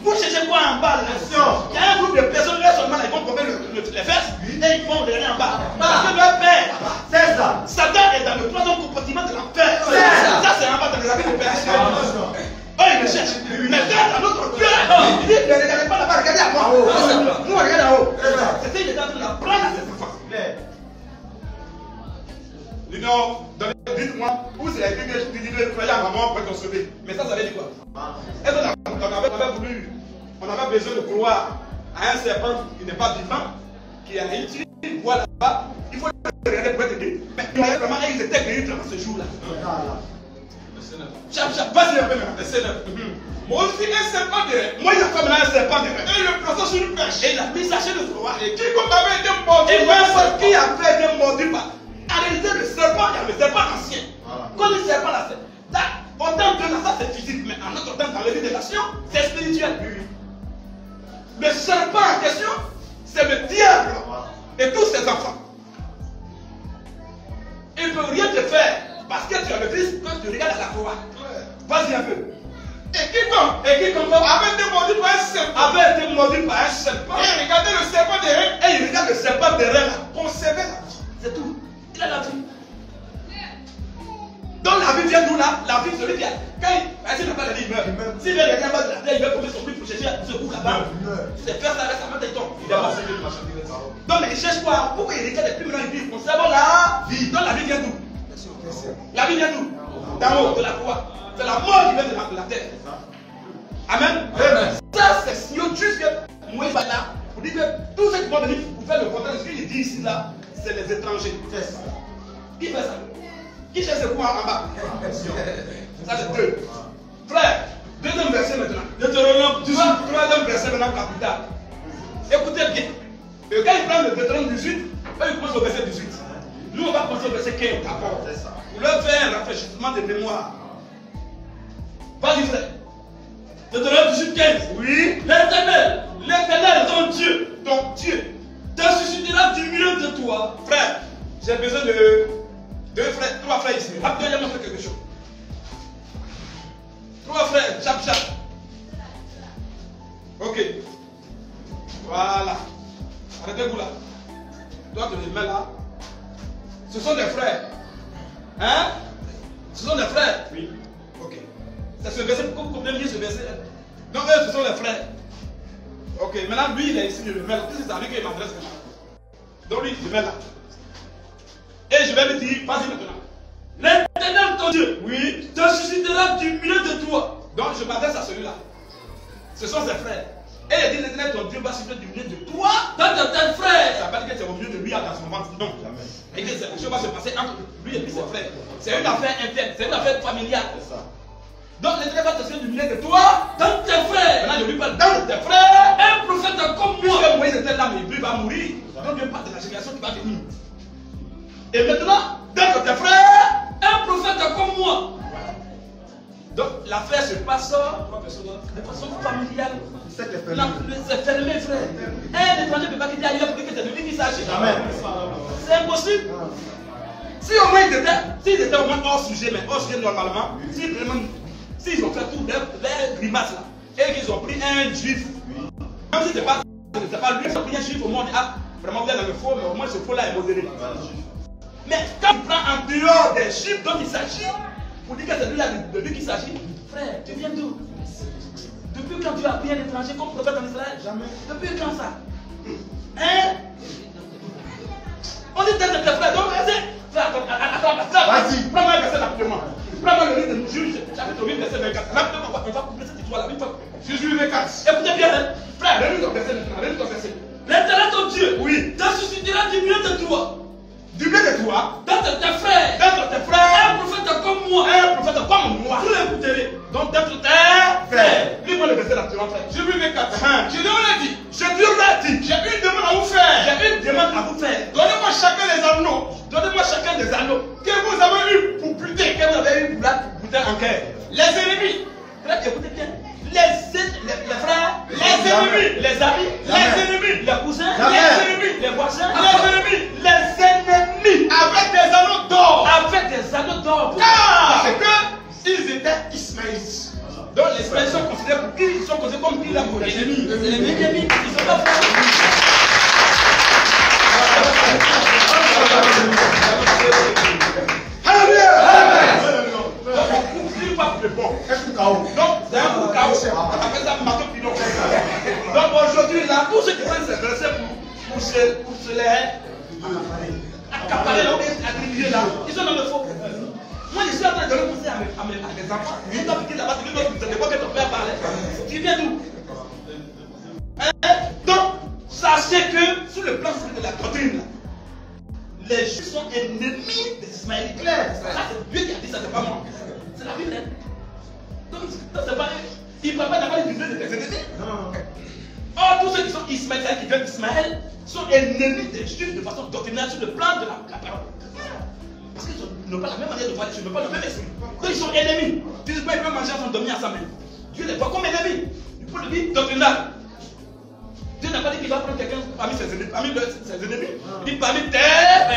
Vous cherchez quoi en bas là? Il y a un groupe de personnes là seulement, ils vont tomber les fesses et ils vont regarder en bas. Parce que leur père, c'est ça. Satan est dans le troisième compartiment de l'enfer. Ça c'est en bas dans les habits de perdition. Oh, il me cherche. Mais quand dans notre Dieu, il dit ne regardez pas là-bas, regardez à moi. Nous on regarde en haut. C'est ça, il est en train d'apprendre à ses enfants. Dis non, dites-moi, où c'est écrit que je dis de croyer à maman pour être sauvé. Mais ça veut dire quoi? Est-ce qu'on avait besoin de croire à un serpent qui n'est pas vivant, qui a utilisé une voie là-bas? Il faut regardé pour être guéri. Mais vraiment, ils étaient guéris dans ce jour-là. Vas-y un peu maintenant, verset 9. Moi aussi, un serpent de Moi, il a fait maintenant un serpent de Et il le plaça sur une perche. Et il a mis sa chaîne de roi. Et quiconque avait été mordu Et par un même serpent, qui avait été mordu par. En réalité, le serpent, il y a le serpent ancien. Quand le serpent là, en temps de là, ça c'est physique, mais en autre temps, dans la vie des nations, c'est spirituel. Le serpent en question, c'est le diable et tous ses enfants. Il ne peut rien te faire parce que tu as le Christ quand tu regardes à la croix. Vas-y un peu. et quiconque avait été mordu par un serpent, Avait été mordu par un serpent. et regardez le serpent derrière, Et il regarde le serpent derrière là. conservait la vie. C'est tout. Il a la vie. Donc la vie vient d'où là? La vie, celui qui a. Quand il n'a pas la vie, il meurt. S'il vient quelqu'un de la terre, il va trouver son but pour chercher ce coup là-bas. C'est faire ça avec sa main, il tombe. Il est mort. Donc il cherche quoi? Pourquoi il regarde depuis maintenant, il dit, conservons la vie. Donc la vie vient d'où? La vie vient d'où? D'en haut, de la croix. C'est la mort qui vient de la terre. Amen. Ça, c'est si juste que moi, il va là, pour dire que tous ceux qui vont venir pour faire le contraire de ce qu'il dit ici là, c'est les étrangers. Qui fait ça? Qui cherche ce pouvoir en bas? Ça c'est deux. Frère, deuxième verset maintenant. Deutéronome 18, troisième verset maintenant, capital. Écoutez bien. Et quand il prend le Deutéronome 18, eux ils commencent au verset 18. Nous on va commencer au verset 15 d'abord. Pour leur faire un rafraîchissement de mémoire. Vas-y frère. Deutéronome 18, 15. Oui. L'éternel, ton Dieu, te suscitera du milieu de toi. Frère, j'ai besoin de trois frères ici. Rapidement, il y a quelque chose. Trois frères, chap. Ok. Voilà. Arrêtez-vous là. Toi, tu les mets là. Ce sont des frères. Hein? Ce sont des frères. Oui. Ok. C'est ce verset. Combien de ce verset? Donc, eux, ce sont les frères. Ok. Maintenant, lui, il est ici, je le mets là. C'est à lui qu'il m'adresse maintenant. Donc, lui, je le mets là. Et je vais lui dire, vas-y maintenant. L'éternel ton Dieu, oui, te suscitera du milieu de toi. Donc je m'adresse à celui-là. Ce sont ses frères. Et il dit, l'éternel ton Dieu va susciter du milieu de toi dans tes frères. Ça veut pas dire que c'est au milieu de lui dans son ventre. Non. Et que cette chose va se passer entre lui et ses frères. C'est une affaire interne, c'est une affaire familiale. Donc l'éternel va te susciter du milieu de toi dans tes frères. Maintenant je lui parle dans tes frères. Un prophète comme moi. Puisque Moïse était là, mais lui va mourir. Donc Dieu parle de la génération qui va venir. Et maintenant, dans tes frères, un prophète comme moi. Donc l'affaire se passe de façon familiale. C'est fermé, frère. Un étranger ne peut pas quitter ailleurs pour que c'est de lui qu'il s'agit. C'est impossible. Si au moins s'ils étaient au moins hors sujet, mais hors sujet normalement, s'ils ont fait tout leur grimace là, et qu'ils ont pris un juif, même si ce n'est pas lui, ils ont pris un juif au monde, ah, vraiment vous êtes dans le faux, mais au moins ce faux là est modéré. Mais quand il prend en dehors des juifs dont il s'agit, pour dire que c'est de lui qu'il s'agit, frère, tu viens d'où? Depuis quand tu as pris un étranger comme prophète en Israël? Jamais. Depuis quand ça? Hein? On dit d'être tes frères, donc attends, vas-y. Prends-moi un verset rapidement. Prends-moi le livre de Juge, chapitre 8, verset 24. Rapidement, on va couper cette histoire-là. Juge 8, 24. Écoutez bien, frère, relis ton verset maintenant, relis ton verset. L'éternel ton Dieu, oui, te suscitera du milieu de toi. Du milieu de toi, dans tes frères, un prophète comme moi, vous l'écouterez. Donc d'être tes frères. Lis-moi le verset là-dessus, frère. Je lui ai dit, j'ai une demande à vous faire. Donnez-moi chacun des anneaux que vous avez eu pour buter, en guerre. Les ennemis, écoutez bien, les frères, les ennemis, les amis, les ennemis, les cousins, les ennemis, les voisins, les ennemis, avec des anneaux d'or. Car ils étaient ismaélites. Donc les Ismaélites sont considérés pour qui? Ils sont considérés comme qui là pour les ennemis. Les ennemis, ils sont pas donc c'est un coup chaos. On appelle ça marteau pilon. Donc aujourd'hui là, tous ceux qui prennent ces versets pour se les accaparer là, attribuer là, ils sont dans le faux. Moi je suis en train de renoncer à mes enfants. Ils doivent quitter là-bas, c'est quoi que ton père parlait. Tu viens d'où? Donc sachez que sur le plan de la doctrine, les Juifs sont ennemis des Ismaélites. Ça, c'est Dieu qui a dit ça, c'est pas moi. C'est la Bible. Donc, c'est pas. Il ne peut pas d'avoir les divisions de tes ennemis. Or, tous ceux qui sont Ismaélites, qui viennent d'Ismaël, sont ennemis des Juifs de façon doctrinale sur le plan de la parole. Parce qu'ils n'ont pas la même manière de voir les choses, ils n'ont pas le même esprit. Donc, ils sont ennemis. Tu ne peux pas manger ensemble, dormir ensemble. Dieu les voit comme ennemis. Du point de vue doctrinal. Dieu n'a pas dit qu'il va prendre quelqu'un parmi ses ennemis. Il dit parmi tes pères.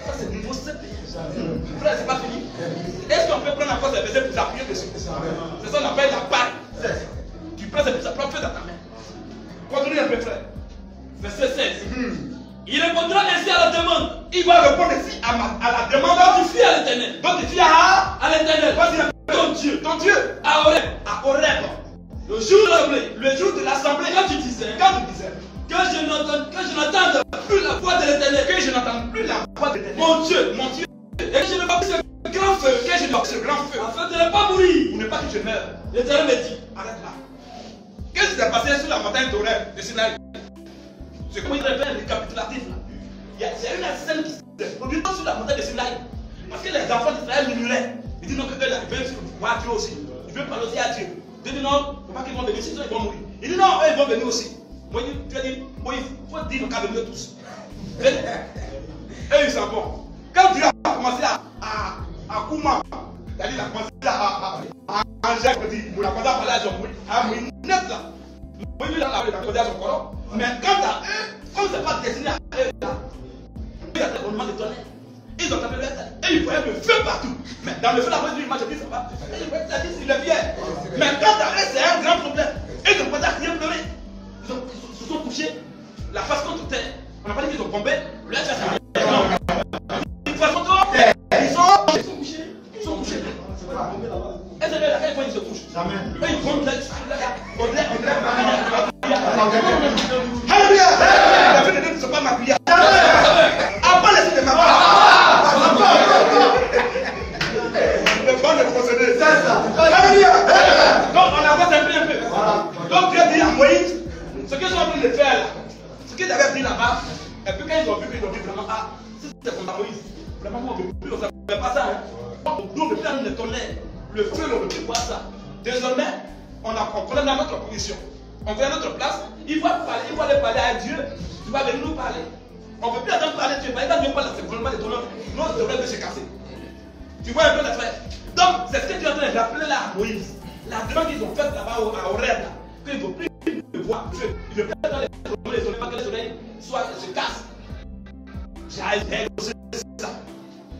Ça, c'est niveau 7. Frère, c'est pas fini. Est-ce qu'on peut prendre encore ces versets pour s'appuyer dessus? C'est ça qu'on appelle la part. Tu prends ces versets, prends feu dans ta main. Continue un peu, frère. Verset 16. Il répondra ainsi à la demande. Il va répondre ainsi à la demande. Donc tu fuis à l'éternel. Donc tu fuis à l'éternel. Vas-y, ton Dieu. À Horeb. Le jour de l'assemblée, quand tu disais que je n'entende plus la voix de l'éternel, que je n'entends plus la voix de l'éternel, mon Dieu, et que je ne vois plus ce grand feu, afin de ne pas mourir, ou ne pas que je meure. L'éternel me dit, arrête là. Qu'est-ce qui s'est passé sur la montagne d'Horeb de Sinaï? C'est comment il répète un récapitulatif là. C'est une scène qui s'est produite sur la montagne de Sinaï. Parce que les enfants d'Israël murmuraient. Ils disent non, que Dieu veut voir Dieu aussi. Ils veulent parler aussi à Dieu. Dieu dit non, il ne faut pas qu'ils vont venir, sinon ils vont mourir. Il dit non, eux ils vont venir aussi. Moi, tu as dit, il faut dire qu'à venir tous. Et ils s'en vont. Quand Dieu a commencé à Kouma, c'est-à-dire il a commencé à Angèle, il a commencé à parler à Moïse là. Moïse là, il a commencé à son corps. Mais quant à eux, comme ce n'est pas destiné à eux là, il y a des roulements de tonnerre. Ils ont tapé le tête et ils voyaient le feu partout. Mais dans le feu, la voix du match, ça va. Et ils voyaient ça, il est fier. Mais quant à eux, c'est un grand problème. Ils ont commencé à rien pleurer. Ils se sont couchés, la face contre terre. On n'a pas dit qu'ils ont bombé. Là, ça s'est de toute façon, ils sont couchés. Ils sont couchés. Et c'est là, quelle fois ils se couchent. Et ils vont là. Alléluia. La vie de Dieu ne sont pas ma prière. Après laisser de ma part. Le bon est procédé. C'est ça. Alléluia. Donc on avance un peu. Donc Dieu dit à Moïse, ce qu'ils sont en train de faire là, ce qu'ils avaient dit là-bas, et puis quand ils ont vu vraiment, ah, c'est comme Moïse. Vraiment, on ne veut plus, on ne savait pas ça. Nous, on ne veut plus le tonnerre. Le feu, on ne veut plus voir ça. Désormais, on connaît notre position. On connaît notre place. Il faut aller parler à Dieu. Tu vas venir nous parler. On ne peut plus attendre parler de Dieu. Il va venir parler, c'est vraiment des tonnerres. Nous, on devrait se casser. Tu vois un peu la frère. Donc, c'est ce que Dieu est en train de rappeler là à Moïse. La demande qu'ils ont faite là-bas à Horeb, qu'il ne faut plus le voir Dieu. Il ne veut plus attendre les oreilles, pas que les oreilles se cassent. J'ai osé ça.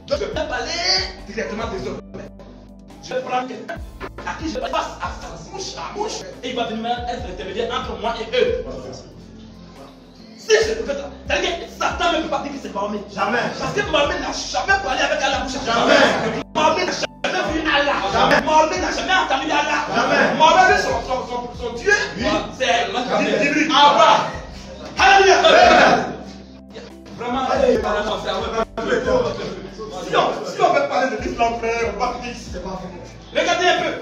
Donc, je vais parler directement des hommes. Je vais prendre quelqu'un à qui je passe à bouche à bouche. Et il va venir être intermédiaire entre moi et eux. Si je le fais ça, c'est-à-dire que Satan ne peut pas dire qu'il s'est formé. Jamais. Parce que Mohamed n'a jamais parlé avec Allah bouche à bouche. Jamais. Mohamed n'a jamais vu Allah. Jamais. Mohamed n'a jamais entendu Allah. Jamais. Mohamed, son Dieu, c'est Jibril. Alléluia. Vraiment, si on veut parler de l'islam, frère, on va dire c'est pas vrai. Regardez un peu.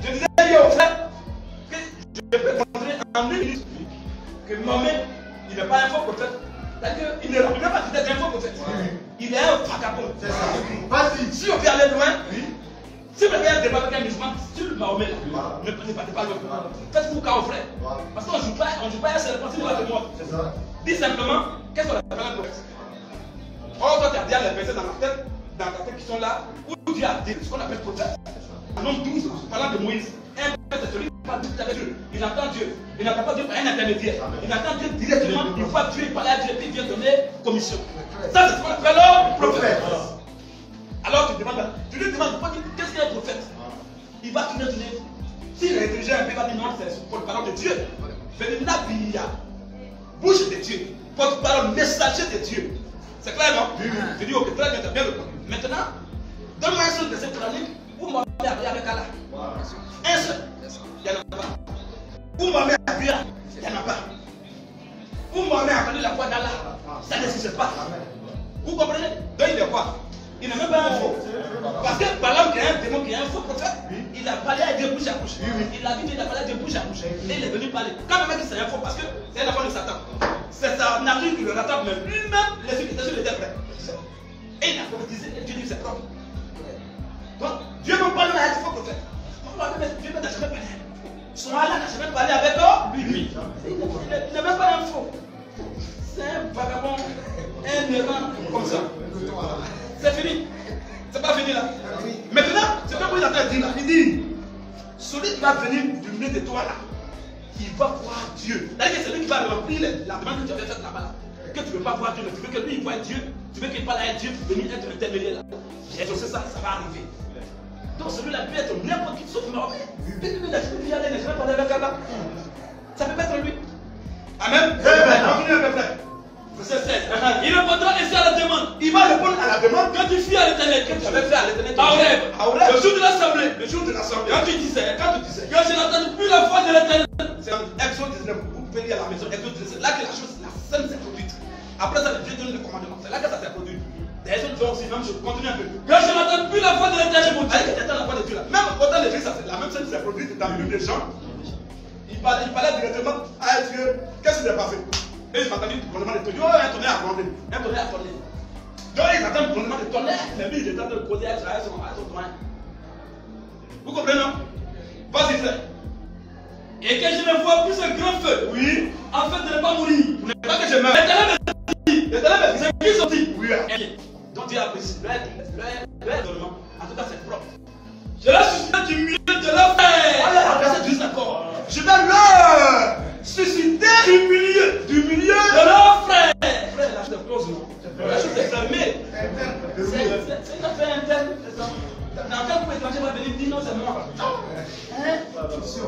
Je disais hier au frère que je peux montrer en 1 minute que Mohamed, il n'est pas un faux prophète. Il n'est pas peut-être un faux prophète. Il est un vagabond. Vas-y. Si on veut aller loin, si vous voulez un débat avec un musulman sur Mahomet, ne prenez pas le loin. Faites-vous cas au frère. Parce qu'on ne joue pas un seul point, c'est de moi. Dis simplement, qu'est-ce qu'on appelle un prophète? Or, toi, tu as bien les versets dans ta tête qui sont là, où Dieu a dit ce qu'on appelle prophète. En nombre 12, parlant de Moïse, un prophète, celui qui parle avec Dieu. Il entend Dieu. Il n'entend pas Dieu par un intermédiaire. Il entend Dieu directement. Il voit Dieu, il parle à Dieu, puis il vient donner commission. Ça, c'est ce qu'on appelle le prophète. Alors, tu lui demandes, qu'est-ce qu'est un prophète? Il va tourner. S'il est intelligent, il va dire non, c'est pour le parole de Dieu. Venez Nabiya, bouche de Dieu, porte-parole, messager de Dieu. C'est clair, non? Je dis, ok, très bien, tu as bien le point. Maintenant, donne-moi un seul verset coranique où Mohamed a prié avec Allah. Un seul. Il n'y en a pas. Où Mohamed a prié, il n'y en a pas. Où Mohamed a entendu la voix d'Allah, ça n'existe pas. Vous comprenez? Donc il est quoi? Il n'est même pas un faux. Parce que Balaam qui est un démon, qui est un faux prophète, il a parlé à Dieu bouche à bouche. Il a parlé à Dieu bouche à bouche. Et il est venu parler. Quand même, c'est un faux parce que c'est la voix de Satan. C'est ça. la nature qui le rattrape, mais lui-même, les yeux étaient prêts. Et il a prophétisé, et Dieu dit que c'est propre. Donc, Dieu ne peut pas le être faux prophète. Dieu n'a jamais parlé. Son Allah n'a jamais parlé avec lui. Il n'est même pas un faux. C'est un vagabond, un errant comme ça. C'est fini. C'est pas fini là. Maintenant, c'est pas pour il a fait dire là. Il dit, celui qui va venir du milieu de toi là, il va voir Dieu. C'est celui qui va remplir la demande que tu avais faite là-bas. Que tu ne veux pas voir Dieu, mais tu veux que lui il voit Dieu. Tu veux qu'il parle à Dieu pour venir être intermédiaire là. J'ai exaucé ça, ça va arriver. Donc celui-là peut être n'importe qui, sauf Mahomet. Lui n'a jamais parlé avec Allah. Ça peut être lui. Amen. Continue un peu frère. Verset 16. Il répondra ainsi à la demande. Il va répondre à la demande quand tu fis à l'éternel. Que tu avais fait à l'éternel. Le jour de l'assemblée. Le jour de l'assemblée. Quand tu disais. Que je n'entends plus la voix de l'éternel. C'est Exode 19. Vous pouvez lire à la maison. Exode 19. Là que la chose, la scène s'est produite. Après ça, Dieu donne le commandement. C'est là que ça s'est produit. Les autres font aussi, même chose. Continue un peu. Que je n'entends plus la voix de l'éternel. Mon Dieu. Tu entends la voix de Dieu là. Même autant de ça, c'est la même scène qui s'est produite dans le livre de Jean. Il parlait directement à Dieu. Qu'est-ce qui s'est passé? Et ils m'entendent le grondement de tonnerre. Oh, un tonnerre a grondé. Un tonnerre a tonné. Donc ils attendent le grondement de tonnerre. Mais lui, il est en train de causer à Israël son doigt. Vous comprenez, non? Vas-y, frère. Et que je ne vois plus ce grand feu. Oui. Afin de ne pas mourir. Vous n'êtes pas que je meure. L'éternel me dit. C'est qui sorti? Oui. Donc Dieu a précisé. L'ordonnement. En tout cas, c'est propre. Je l'ai suscité du milieu de la frère. Verset 10 d'accord. Je vais leur susciter du milieu de leur frère. Frère, la chose est close, non? La chose est fermée. C'est une affaire interne. Dans quel point étranger va venir dire non, c'est moi?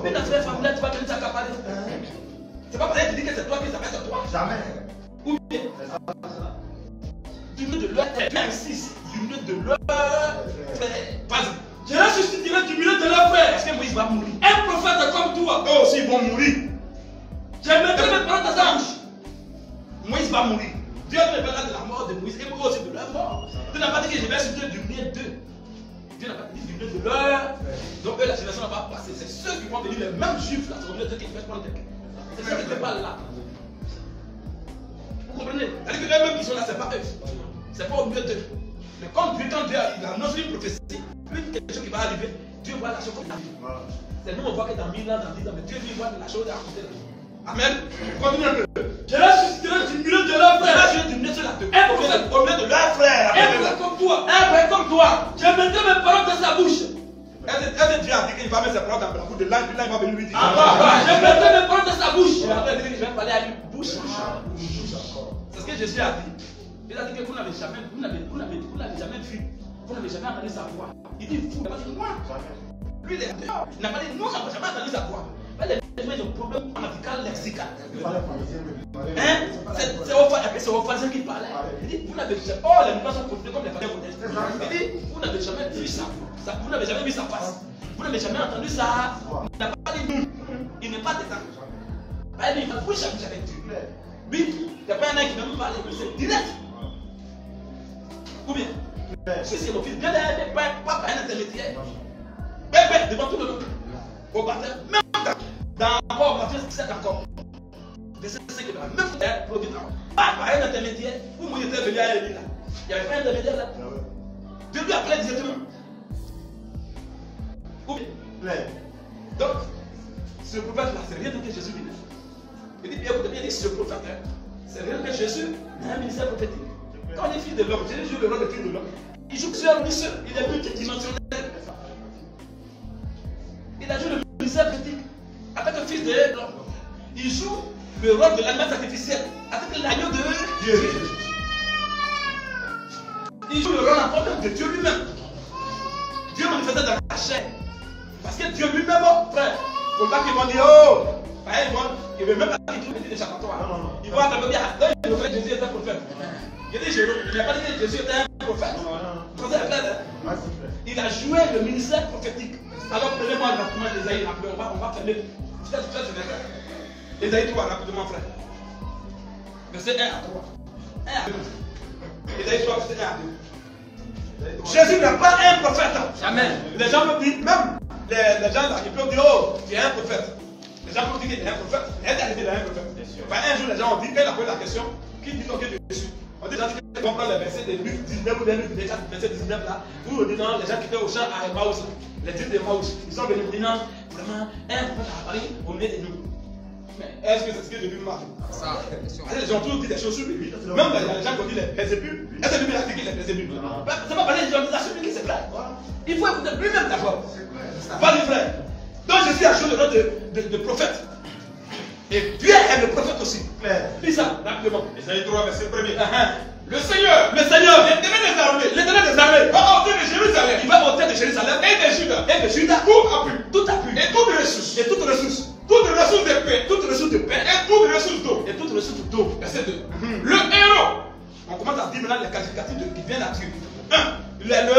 Une affaire familiale, tu vas venir t'accaparer. C'est pas pareil, tu dis que c'est toi qui s'appelle de toi. Jamais. Ou bien, du milieu de leur frère. Même si, du milieu de leur frère. Vas-y. Je ressusciterai du milieu de leur frère. Est-ce que Moïse va mourir? Un prophète comme toi. Eux aussi vont mourir. Je mettrai mes paroles dans sa bouche. Moïse va mourir. Dieu ne parlera de la mort de Moïse et moi aussi de leur mort. Dieu n'a pas dit que je vais ressusciter du milieu d'eux. Dieu n'a pas dit du milieu de leur. Donc eux, la génération va passer. C'est ceux qui vont venir, les mêmes juifs là, c'est au milieu d'eux qui vont prendre quelqu'un. C'est ceux qui ne parlent là. Vous comprenez? C'est-à-dire que eux-mêmes qui sont là, c'est pas eux. C'est pas au milieu d'eux. Mais comme Dieu, quand Dieu il a annoncé une prophétie, quelque chose qui va arriver, Dieu voit la chose comme ça. C'est nous on voit que dans 1000 ans, dans 10 ans, mais Dieu lui voit la chose à côté de nous. Amen. Continue un peu. Je ressusciterai du milieu de leur frère. Je du milieu de la au milieu de leur frère. Un frère comme toi. Un frère comme toi. Je mettrai mes paroles dans sa bouche. Est-ce que Dieu a dit qu'il va mettre ses paroles dans la bouche de l'âne, puis là il va venir lui dire. Je mettrai mes paroles dans sa bouche. Je vais parler à lui bouche. C'est ce que Jésus a dit. Il a dit que vous n'avez jamais vu. Vous n'avez jamais entendu sa voix. Il dit vous, il n'a pas dit moi. Lui, il n'a pas dit nous, on n'a jamais entendu sa voix. Les gens ont un problème grammatical, lexical. C'est aux pharisiens qui parlaient. Il dit vous n'avez jamais. Oh, les mouvements sont considérés comme les pharisiens modestes. Il dit vous n'avez jamais vu ça. Vous n'avez jamais vu sa face. Vous n'avez jamais entendu ça. Il n'a pas dit nous. Il n'est pas dedans. Il dit vous jamais avec Dieu. Lui, il n'y a pas un qui vient me parler. C'est direct. Ou bien, si c'est mon fils, bien aimé, pas un intermédiaire. Devant tout le monde. Au baptême, même dans encore, au baptême, c'est encore. C'est que dans la même chose, pas un intermédiaire. Où moi j'étais venu à Élie là. Il n'y avait pas un intermédiaire là. Dieu lui a appelé directement. Ou bien. Donc, ce prophète là, c'est rien d'autre que Jésus lui. Il dit, écoutez bien, ce prophète là, c'est rien que Jésus a un ministère prophétique. Quand on est fils de l'homme, Jésus joue le rôle de fils de l'homme. Il joue sur lui seul, il est multidimensionnel. Il a joué le ministère prophétique avec le fils de l'homme. Il joue le rôle de l'animal sacrificiel avec l'agneau de Dieu. Il joue le rôle en forme de Dieu lui-même. Dieu manifesté dans la chair. Parce que Dieu lui-même, frère, il ne faut pas qu'ils vont dire, oh, il ne veut même pas qu'il trouve des échappatoires. Il va d'abord dire, le prophète Jésus est un prophète. Il dit, il n'a pas dit que Jésus était un prophète. Il a joué le ministère prophétique. Alors prenez-moi rapidement l'Ésaïe, on va fermer. Ésaïe 3, rapidement, frère. Verset 1 à 3. 1 à 2. Ésaïe 3, verset 1 à 2. Jésus n'est pas un prophète. Amen. Les gens peuvent dire, même les gens là, ils peuvent dire, oh, tu es un prophète. Les gens peuvent dire qu'il est un prophète. Il est arrivé là, un prophète. Un jour, les gens ont dit, quand il a posé la question, qui dit donc Jésus? On dit, les gens qui vont prendre les versets de Luc 19 ou de Luc 19 là, ou les gens qui étaient au champ à Emmaüs, les disciples d'Emmaüs, ils sont venus dire, non, vraiment, un prophète a apparu au milieu de nous. Mais est-ce que c'est ce que Jésus m'a dit? Les gens ont tous dit des choses sur lui. Même les gens qui ont dit les Belzébul. Est-ce que Jésus a dit qu'il est Belzébul? C'est pas parce que les gens disent ça sur lui, c'est vrai. Il faut écouter lui-même d'abord. Vas-y frère. Donc Jésus a joué le rôle de prophète. Et Dieu est le prophète aussi. Dis ça rapidement. Isaïe 3, verset 1er. Le Seigneur, l'éternel des armées, va ôter de Jérusalem. Il va ôter de Jérusalem et de Juda tout appui. Et toute ressource. Toute ressource de paix. Et toute ressource d'eau. Verset 2. Le héros. On commence à dire maintenant les qualificatifs qui viennent à Dieu. 1. Il est le.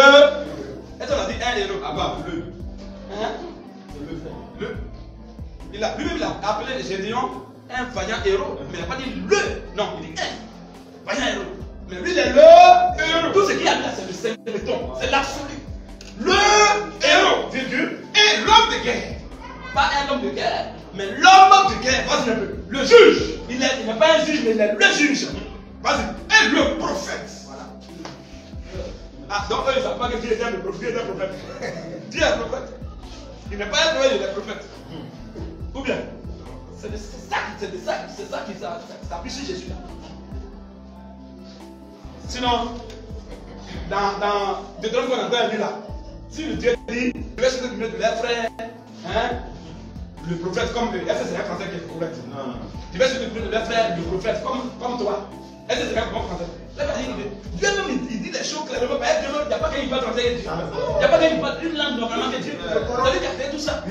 Est-ce qu'on a dit un héros? Ah bah, le. Lui-même il a appelé les Gédéons un vaillant héros. Mais il n'a pas dit le. Non, il dit un vaillant héros. Mais lui, il est le héros. Tout ce qu'il y a là, c'est le symptôme. C'est l'absolu. Le héros, virgule, et l'homme de guerre. Pas un homme de guerre, mais l'homme de guerre. Vas-y un peu. Le juge. Il n'est pas un juge, mais il est le juge. Vas-y. Et le prophète. Voilà. Ah, donc eux, ils ne savent pas que Dieu est un prophète. Dieu est un prophète. Il n'est pas un prophète, il est prophète. Ou bien, c'est ça qui s'appuie sur Jésus là. Sinon, dans Deutéronome qu'on a lu là, si le Dieu dit, je vais se donner de leurs frères, le prophète comme eux, est-ce que c'est un français qui est correct? Non. Tu vas se donner de leurs frères, le prophète comme toi. Est-ce que c'est un bon français? Dieu même il dit des choses clairement, mais il n'y a pas qu'il parle français et Dieu. Il n'y a pas qu'il parle une langue normalement que Dieu. Vous savez qu'il a fait tout ça.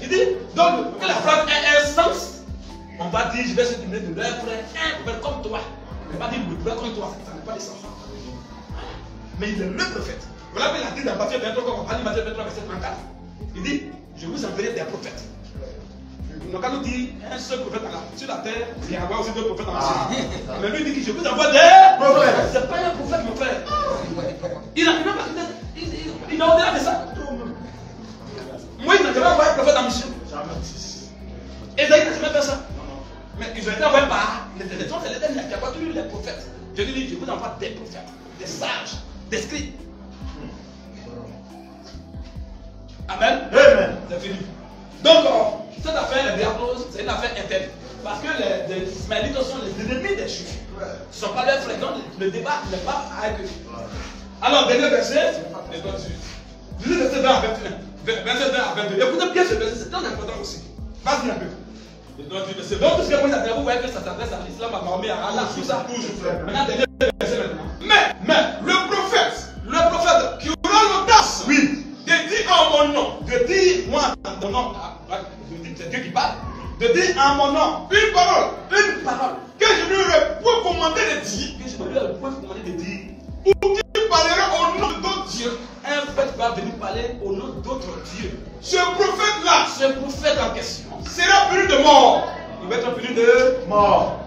Il dit, donc que la phrase ait un sens, on va dire, je vais se donner de leurs frères, un prophète comme toi. On ne va pas dire le prophète comme toi, ça n'a pas de sens. Mais il est le prophète. Voilà qu'il a dit dans Matthieu 23, quand on parle de Matthieu 23, verset 34. Il dit, je vous enverrai des prophètes. Donc quand nous dit un seul prophète sur la terre, il y a aussi deux prophètes en Syrie. Mais lui dit que je vous envoie des prophètes. C'est pas un prophète mon frère. Il n'a au-delà de ça. Moi il n'a jamais envoyé un prophète en mission. Esaïe n'a jamais fait ça. Mais ils ont été envoyés par l'éternel. C'est l'éternel qui a pas tous les prophètes. Je lui dis, je vous envoie des prophètes, des sages, des scribes. Amen. Amen. C'est fini. Donc, cette affaire, les diabolos, c'est une affaire interne. Parce que les Ismaélites sont les ennemis des Juifs. Ce ne sont pas leurs frères. Donc, le débat n'est pas avec eux. Alors, dernier verset, les doigts de Jésus. Verset 20 à 21. Verset 20 à 22. Écoutez bien ce verset, c'est très important aussi. Vas-y un peu. Donc, tout ce que vous avez, vous voyez que ça s'adresse à l'islam, à Mahomet, à Allah, tout ça. Maintenant, dernier verset maintenant. Mais, le prophète qui aura l'audace, oui, de dire en mon nom, de dire, moi, en ton nom, c'est Dieu qui parle, de dire en mon nom une parole, que je lui aurais pas commandé de dire, ou qui parlera au nom d'autres dieux. Un prophète va venir parler au nom d'autres dieux. Ce prophète-là, ce prophète en question, sera puni de mort. Il va être puni de mort.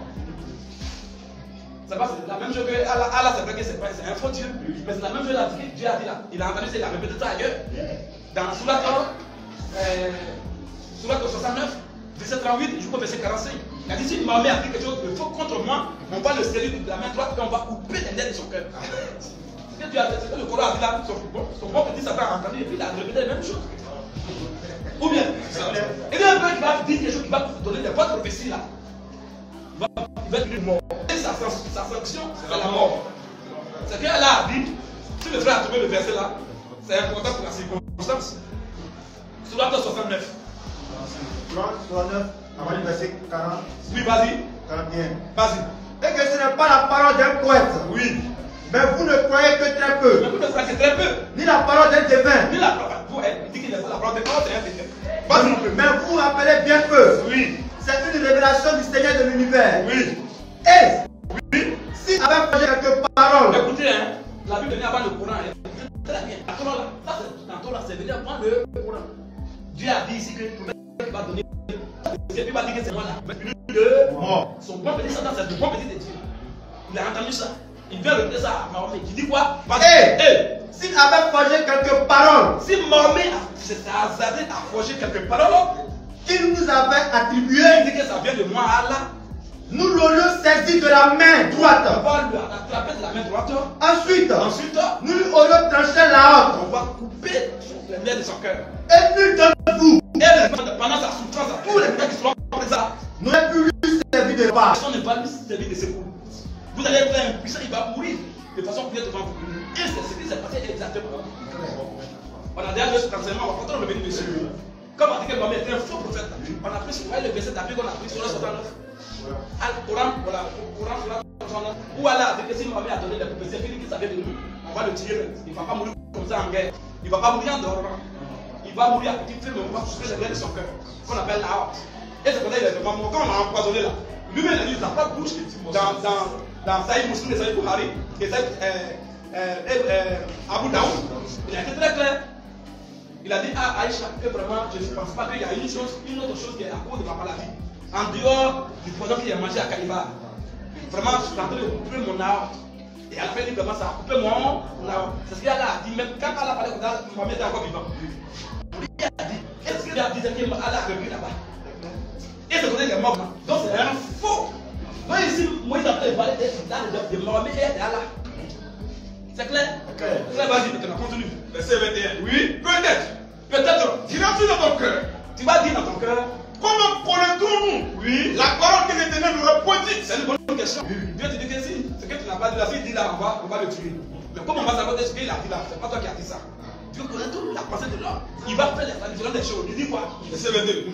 C'est pas la même chose que Allah, c'est vrai que c'est un faux Dieu, mais c'est la même chose que Dieu a dit là. Il a entendu, il a répété ça ailleurs. Dans Surat 69, verset 38, jusqu'au verset 45. Il a dit, si Mahomet a dit quelque chose de faux contre moi, on va le serrer de la main droite et on va couper les nerfs de son cœur. C'est ce que Dieu a dit, c'est que le Coran a dit là, son bon petit Satan a entendu et puis il a répété la même chose. Ou bien, il y a un peu qui va dire quelque chose qui va donner des voix de prophétie là. Il va être mort. Et sa sanction, c'est la mort. C'est que Allah a dit, si le frère a trouvé le verset là, c'est important pour la circonstance. Surat 69. Surat 69, avant le verset 40. Oui, vas-y. 41. Vas-y. Et que ce n'est pas la parole d'un poète. Oui. Mais vous ne croyez que très peu. Mais vous ne croyez que très peu. Ni la parole d'un devin. Ni la parole. Il dit qu'il n'est pas la parole d'un devin, c'est un devin. Vas-y. Mais vous rappelez bien peu. Oui. C'est une révélation du Seigneur de l'univers. Oui. Et si avait fait quelques paroles. Écoutez, hein, la Bible venait avant le Coran. Très bien. La Torah là, ça c'est dans Torah, c'est venu avant le Coran. Dieu a dit ici que le prophète qui va donner. Et puis il va dire que c'est moi là. Mais de mort. Son bon petit Satan, c'est le bon petit de Dieu. Il a entendu ça. Il vient répéter ça à Mahomet. Il dit quoi? S'il avait forgé quelques paroles. Si Mahomet s'est hasardé à forger quelques paroles qu'il nous avait attribuées. Il dit que ça vient de moi, Allah. nous l'aurions saisi de la main droite. On va lui attraper de la main droite. Ensuite, nous nous aurions tranché la haute. on va couper les nerfs de son cœur. Et nul d'entre vous Et pendant sa souffrance, à tous les gars qui seront présents, n'aurait pu lui servir de repas. personne ne va lui servir de secours. Vous allez être impuissant, il va mourir de façon prière devant vous. Et c'est ce qui s'est passé exactement. On a déjà vu cet enseignement, on va continuer à revenir dessus. Comme on dit que Mohamed était un faux prophète, on a pris le verset d'après qu'on a pris sur le 69. Al-Quran, voilà, Quran, ou Allah, c'est que si Mohamed a donné la prophétie, il dit qu'il savait de nous, on va le tirer. Il ne va pas mourir comme ça en guerre. Il ne va pas mourir en dormant. Il va mourir à petit feu, mais on va souffrir les nerfs de son cœur, qu'on appelle la honte. Et c'est pour ça qu'il est vraiment, quand on a empoisonné là, lui-même il a dit, ça n'a pas de bouche dans Saïd Muslim et Saïd Bukhari, et Saïd Abu Daoud, il a été très clair. Il a dit à Aïcha que vraiment, je ne pense pas qu'il y a une autre chose qui est à cause de ma maladie. En dehors du poison qu'il a mangé à Kalibar. Vraiment, je suis en train de couper mon arbre. Et à la fin, il dit vraiment, ça a coupé mon arbre. C'est ce qu'il a dit. Même quand Allah parlait, Mohamed était encore vivant. Il a dit, est-ce qu'il a dit qu'Allah a revu là-bas? Et c'est qu'il est mort. Donc c'est un faux. Donc ici, Moïse a parlé de Mohamed et d'Allah. C'est clair? Très vas-y, maintenant, continue. Verset 21. Oui. Peut-être, diras-tu dans ton cœur. Tu vas dire dans ton cœur. Comment connaîtrons-nous Oui. la parole que l'Éternel nous a point dite? C'est une bonne question. Dieu te dit que si ce que tu n'as pas dit là, s'il dit là, on va le tuer. Mais comment on va savoir ce qu'il a dit là? C'est pas toi qui as dit ça. Dieu connaît toute la pensée de l'homme. Il va faire les différentes des choses. Il dit quoi? Verset 22.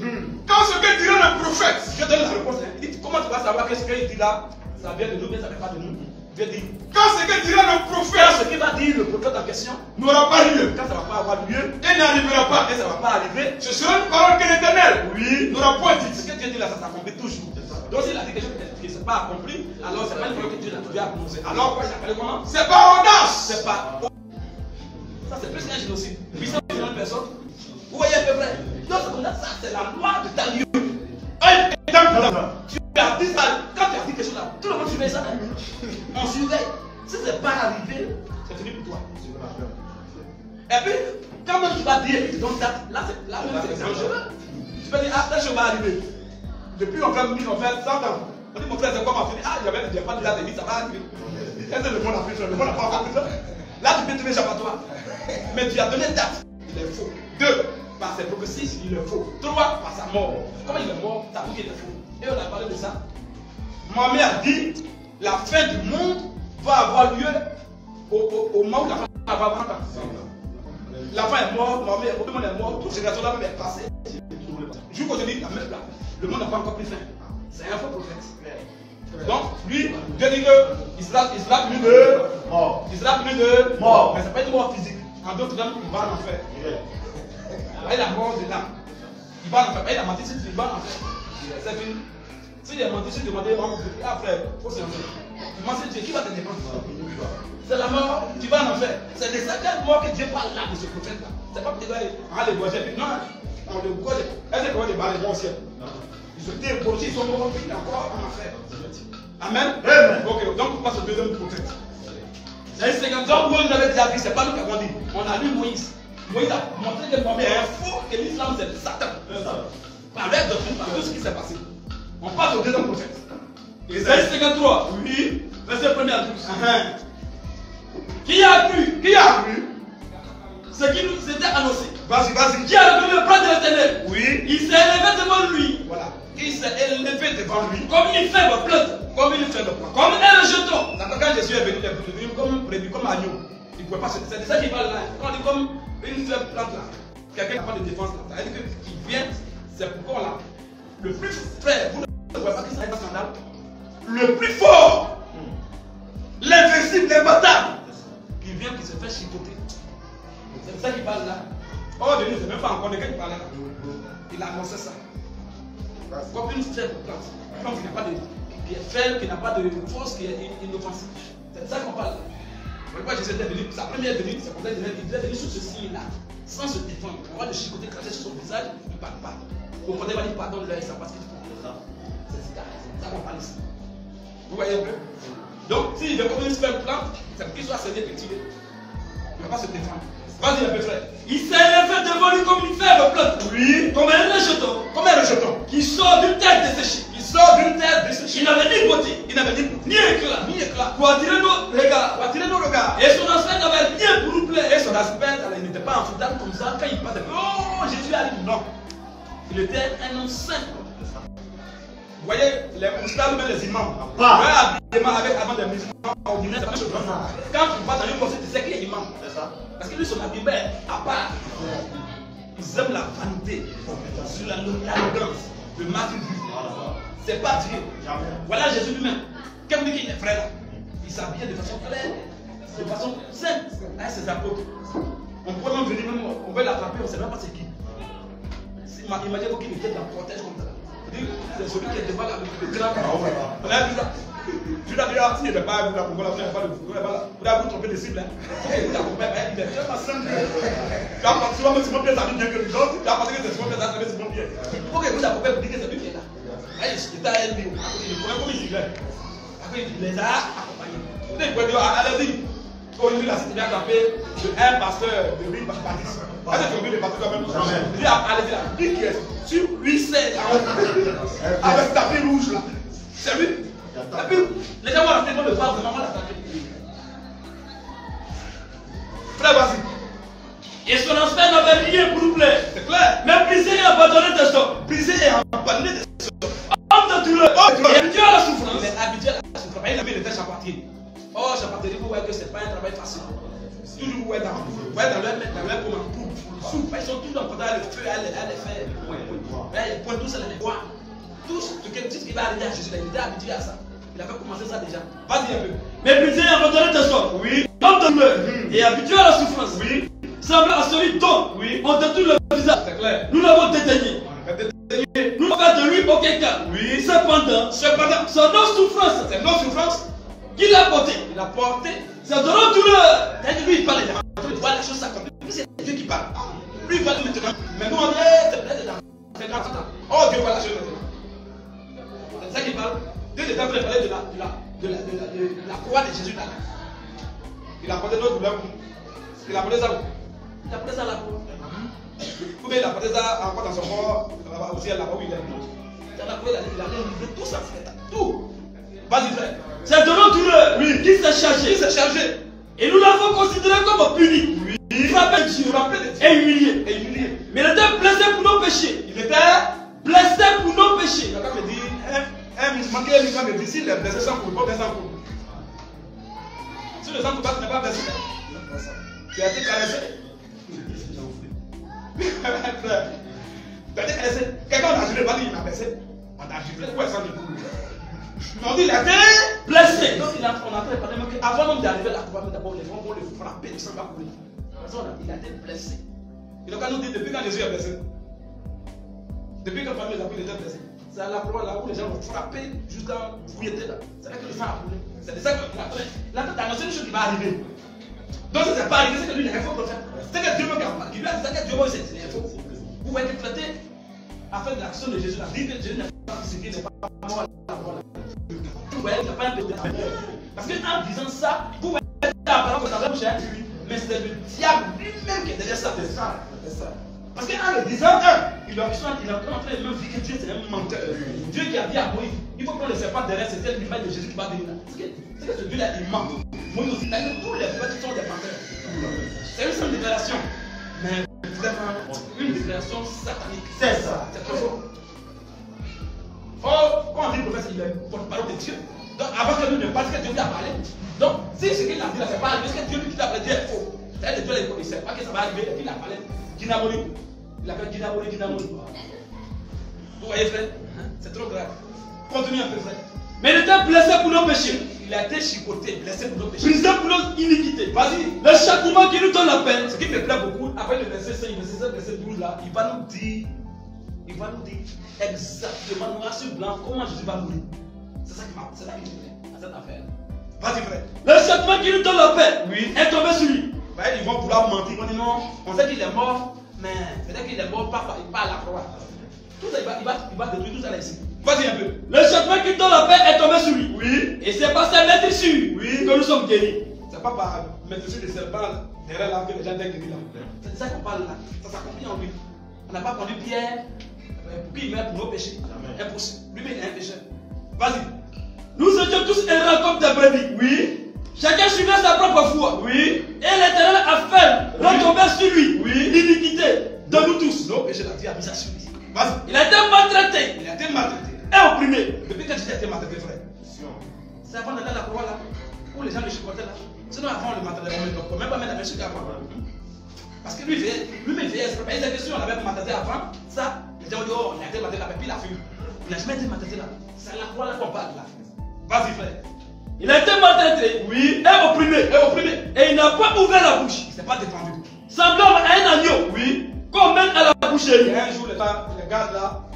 Quand ce que dira le prophète, Je donne la réponse. Il dit comment tu vas savoir que ce qu'il dit là, ça vient de nous, mais ça ne vient pas de nous? Dieu dit. quand ce que dira le Quand prophète ce qu'il va dire le prophète en question, n'aura pas lieu, quand ça ne va pas avoir lieu, et n'arrivera pas, et ça ne va pas arriver, ce sera une parole que l'Éternel n'aura point ce dite. que Dieu dit là, ça s'accomplit toujours. Donc s'il a dit quelque chose qui ne s'est pas accompli, alors c'est pas une parole que Dieu a trouvé à prononcer. Alors quoi, il appelle comment? C'est par audace. C'est pas. Ça c'est plus qu'un génocide. 800 millions de personnes. Vous voyez à peu près. Donc ça c'est la loi de ta lieu. Tu as dit ça. Quand tu as dit quelque chose là, tout le monde surveille ça. On surveille. Si c'est pas arrivé, c'est fini pour toi. Et puis, quand même tu vas dire et tu donnes date, là c'est dangereux. Tu peux dire, ah, telle chose va arriver. Depuis on fait 1000, on fait 100 ans. On dit, mon frère, c'est quoi ma fille? Ah, il n'y a pas de date, ça va arriver. Est-ce que le monde a fait ça? Le monde n'a pas encore fait ça. Là, tu peux trouver échappatoire. Mais tu as donné date, il est faux. 2, par ses prophéties, il est faux. 3, par sa mort. Comment il est mort? Ça veut dire qu'il est faux. Et on a parlé de ça. Mohamed a dit, la fin du monde va avoir lieu au moment où la fin va avoir 20 ans. L'enfant est mort, Mohamed est mort, toute génération là même est passée. Jusqu'aujourd'hui, le monde n'a pas encore pris fin. C'est un faux prophète. Donc, lui, Dieu dit qu'il sera plus de mort. Il sera plus de mort. Mais ce n'est pas une mort physique. En d'autres termes, il va en enfer. Il la mort de l'âme. Il va en enfer. Il a menti, il va en enfer. C'est fini. S'il a menti, s'il demandait, ah frère, il faut se lancer. Moi, c'est Dieu qui va te défendre. C'est la mort, tu vas en enfer. C'est de cette mort que Dieu parle là de ce prophète là. C'est pas que tu vas aller gorger. Non, on le gorge. Est-ce qu'on va débarrer les bons ciel? Ils se débauchent, ils sont morts, ils sont encore en enfer. Amen. Ok, donc on passe au deuxième prophète. Donc Moïse avait déjà dit, c'est pas nous qui avons dit. On a lu Moïse. Moïse a montré que Mohamed est faux, que l'islam c'est Satan. Par leur doctrine, par tout ce qui s'est passé. On passe au deuxième prophète. Isaïe 53. Oui. Verset 1er à 12. Qui a cru? Qui a cru? Ce qui nous était annoncé. Vas-y. Qui a reconnu le plan de l'Éternel? Oui. Il s'est élevé devant lui. Voilà. Il s'est élevé devant lui. Comme une faible plante. Comme une faible plante. Comme un rejeton. Quand Jésus est venu, il est venu comme prévu, comme agneau. Il ne pouvait pas se. C'est de ça qu'il parle là. Quand on dit comme une faible plante là. Quelqu'un n'a pas de défense là. Ça veut dire qu'il vient. C'est pourquoi là. Le plus frère, vous ne voyez pas que ça est un scandale. Le plus fort. L'invincible, l'imbattable. Qui vient, qui se fait chicoter. C'est de ça qu'il parle là. Oh, Denis, c'est même pas encore de qui parlait là. Il a annoncé ça. Comme une faible plante. Une plante qui n'a pas de. Qui est faible, qui n'a pas de force, qui est inoffensive. C'est de ça qu'on parle là. Pourquoi Jésus était venu, sa première venue, c'est pour ça qu'il est venu sur ce signe-là, sans se défendre. On va le chicoter, cracher sur son visage, il ne parle pas. Vous comprenez, il va dire pardon, là, il s'en passe qu'il faut. C'est ça qu'on parle ici. Vous voyez un peu? Donc, s'il veut comme une faible plante, c'est pour qu'il soit saigné petit. Il ne va pas se défendre. Vas-y, un peu frère. Il s'est élevé devant lui comme une faible plante. Oui. Comme un rejeton. Comme un rejeton. Qui sort d'une terre desséchée. Qui sort d'une terre desséchée. Il n'avait ni beauté, il n'avait ni éclat. Pour attirer nos regards. Et son aspect n'avait rien pour nous plaire. Et son aspect, il n'était pas enfantable comme ça. Quand il passait, oh, Jésus arrive. Non. Il était un homme simple. Vous voyez, les moustaches, même les imams. Avant des musulmans ordinaires, quand tu vas dans une mosquée, tu sais qu'il y a imam. Parce que lui, son habillement est à part. Ils aiment la vanité, sur l'arrogance, le martyrdom. C'est pas Dieu. Voilà Jésus lui-même. Comme dit qu'il est frère là, il s'habille de façon claire, de façon simple, avec ses apôtres. On pourrait même venir, on veut l'attraper, on ne sait même pas c'est qui. Imaginez-vous qu'il était dans le protège comme ça. C'est celui qui est devant le grand. On a vu ça. Tu l'as dit, s'il n'est pas là, vous avez trompé de cible. Il est tellement simple. Tu as pensé que Simon Pierre savait bien que les autres. Tu as pensé que c'est Simon Pierre savait Simon Pierre. Il faut que vous accompagnez pour dire que c'est lui qui est là. Il était à LB. Il connaît comme il est. Après, il les a accompagnés. Vous pouvez dire, allez-y. Aujourd'hui, la cité vient taper un pasteur de Rive Baptiste. Est-ce que tu as vu les pasteurs quand même? Il dit, allez-y là. Qui est sur 8 avec tapis rouge là. C'est lui. Et puis, les gens vont rentrer dans le bar, vraiment l'attaquer. Frère, vas-y. Et son aspect n'avait rien pour nous plaire. C'est clair. Mais brisé et abandonné de sort. Brisé et abandonné de sort. Homme de douleur. Il est habitué à la souffrance. Il est habitué à la souffrance. Il a mis le terre charpentier. Oh, charpentier, vous voyez que ce n'est pas un travail facile. Toujours vous voyez dans leur pomme en poule. Ils sont tous en contact avec le feu, à les faire. Ils pointent tous à les voir. Tout ce qui va arriver à Jésus, il était habitué à ça. Il avait commencé ça déjà. Vas-y un peu. Mais brisé et abandonné de sort. Oui. Homme de douleur. Et habitué à la souffrance. Oui. Semble à celui dont on détruit le visage. C'est clair. Nous l'avons dédaigné. Nous n'avons fait de lui aucun cas. Oui. Cependant, son non-souffrance. C'est non-souffrance qu'il a porté. Il a porté. C'est de notre douleur. Lui, il parle. Il voit les choses s'accomplir. C'est Dieu qui parle. Lui, il parle maintenant. Mais nous, on est dans 50 ans. Oh, Dieu voit la chose maintenant. C'est ça qu'il parle. Dieu est en train de parler de la croix de Jésus là. Il a porté notre douleur. Il a porté ça. Il a porté ça là. Ou bien il a porté ça encore dans son corps, au ciel là-bas où il est. Il a livré tout ça. Tout. Vas-y frère. C'est de notre douleur. Oui. Qui s'est chargé. Qui s'est chargé. Et nous l'avons considéré comme puni. Oui. Frappé de Dieu. Et humilié. Mais il était blessé pour nos péchés. Il était blessé pour nos péchés. Il a me dit, un musulman qui est libre me dit, s'il est blessé sans coup, il faut blesser sans coup. Si le sang coup n'est pas blessé, tu as été caressé. Tu as été caressé. Quelqu'un a giflé, pas dit il m'a blessé. On a giflé, pourquoi il s'en dit? On dit il a été blessé. Donc on a fait parler avant même d'arriver à la croix, d'abord les gens vont le frapper, le sang va couler. Il a été blessé. Et donc, on nous dit depuis quand Jésus est blessé, depuis quand famille les apôtres étaient blessés, c'est à la croix là où les gens vont frapper jusqu'à fouilleter là. C'est là que le sang a coulé. C'est de ça que la tête a annoncé une chose qui va arriver. Donc, ça n'est pas arrivé, c'est que lui, il est un faux prophète. C'est que Dieu me garde pas. Il lui a dit que Dieu me c'est un faux. Vous pouvez être traité afin de l'action de Jésus. La vie que Jésus n'est pas crucifié, n'est pas mort à la croix. Vous voyez, il n'y a pas un peu de parce qu'en disant ça, vous voyez la parole que vous avez bouche. Mais c'est le diable lui-même qui est derrière ça. Parce qu'en le disant, il est en train de même dire que Dieu c'est un menteur. Dieu qui a dit à Moïse, il faut prendre le serpent derrière, c'est l'image de Jésus qui va venir là. C'est que ce Dieu-là, il ment. Moïse aussi, tous les prophètes sont des menteurs. C'est une seule déclaration. Mais vraiment, une déclaration satanique. C'est ça. C'est trop fort. Oh, quand on dit prophète, il est porte-parole de Dieu. Donc, avant que nous ne parlions, que Dieu lui a parlé. Donc, si ce qu'il a dit là, c'est pas arrivé, ce que Dieu lui a dit est faux. C'est-à-dire que Dieu ne sait pas que ça va arriver, et puis il a parlé. Ginamori. Il appelle Ginamori. Vous voyez, frère? C'est trop grave. Continue un peu, frère. Mais il était blessé pour nos péchés. Il a été chicoté, blessé pour nos péchés. Brisé pour nos iniquités. Vas-y. Le châtiment qui nous donne la peine, ce qui me plaît beaucoup, après le verset 5, verset 12 là, il va nous dire exactement noir sur blanc comment Jésus va mourir. C'est ça qui me plaît à cette affaire. Vas-y frère. Le châtiment qui nous donne la paix est tombé sur lui. Ils vont vouloir mentir. Ils vont dire non, on sait qu'il est mort, mais peut-être qu'il est mort pas à la croix. Tout ça, il va détruire tout ça là ici. Vas-y un peu. Le châtiment qui nous donne la paix est tombé sur lui. Oui. Et c'est par sa blessure que nous sommes guéris. C'est pas par mettre sur des serpents derrière là que les gens étaient guéris là. C'est de ça qu'on parle là. Ça s'accomplit en lui. On n'a pas pendu Pierre. Pour qui il meurt pour nos péchés? Impossible. Lui-même il est un pécheur. Vas-y. Nous étions tous errants comme des brebis. Oui. Chacun suivait sa propre foi. Oui. Et l'Éternel a fait retomber sur lui. Oui. L'iniquité de nous tous. Nos péchés, la vie a mis ça sur lui. Vas-y. Il a été maltraité. Il a été maltraité. Et opprimé. Depuis que Jésus a été maltraité, frère. C'est avant d'aller à la croix là. Où les gens le supportaient là. Sinon avant on le maltraitait. On ne peut même pas mettre la main sur lui avant. Parce que lui-même il veillait. Il était sûr qu'on avait maltraité avant. Ça, les gens ont dit oh, il a été maltraité là. Puis il a fui. Il n'a jamais été maltraité là. C'est à la croix là qu'on parle là. Vas-y frère. Il a été maltraité, oui, et opprimé, et il n'a pas ouvert la bouche. Il ne s'est pas défendu. Semblable à un agneau, oui, qu'on mène à la boucherie. Et un jour, les gars là,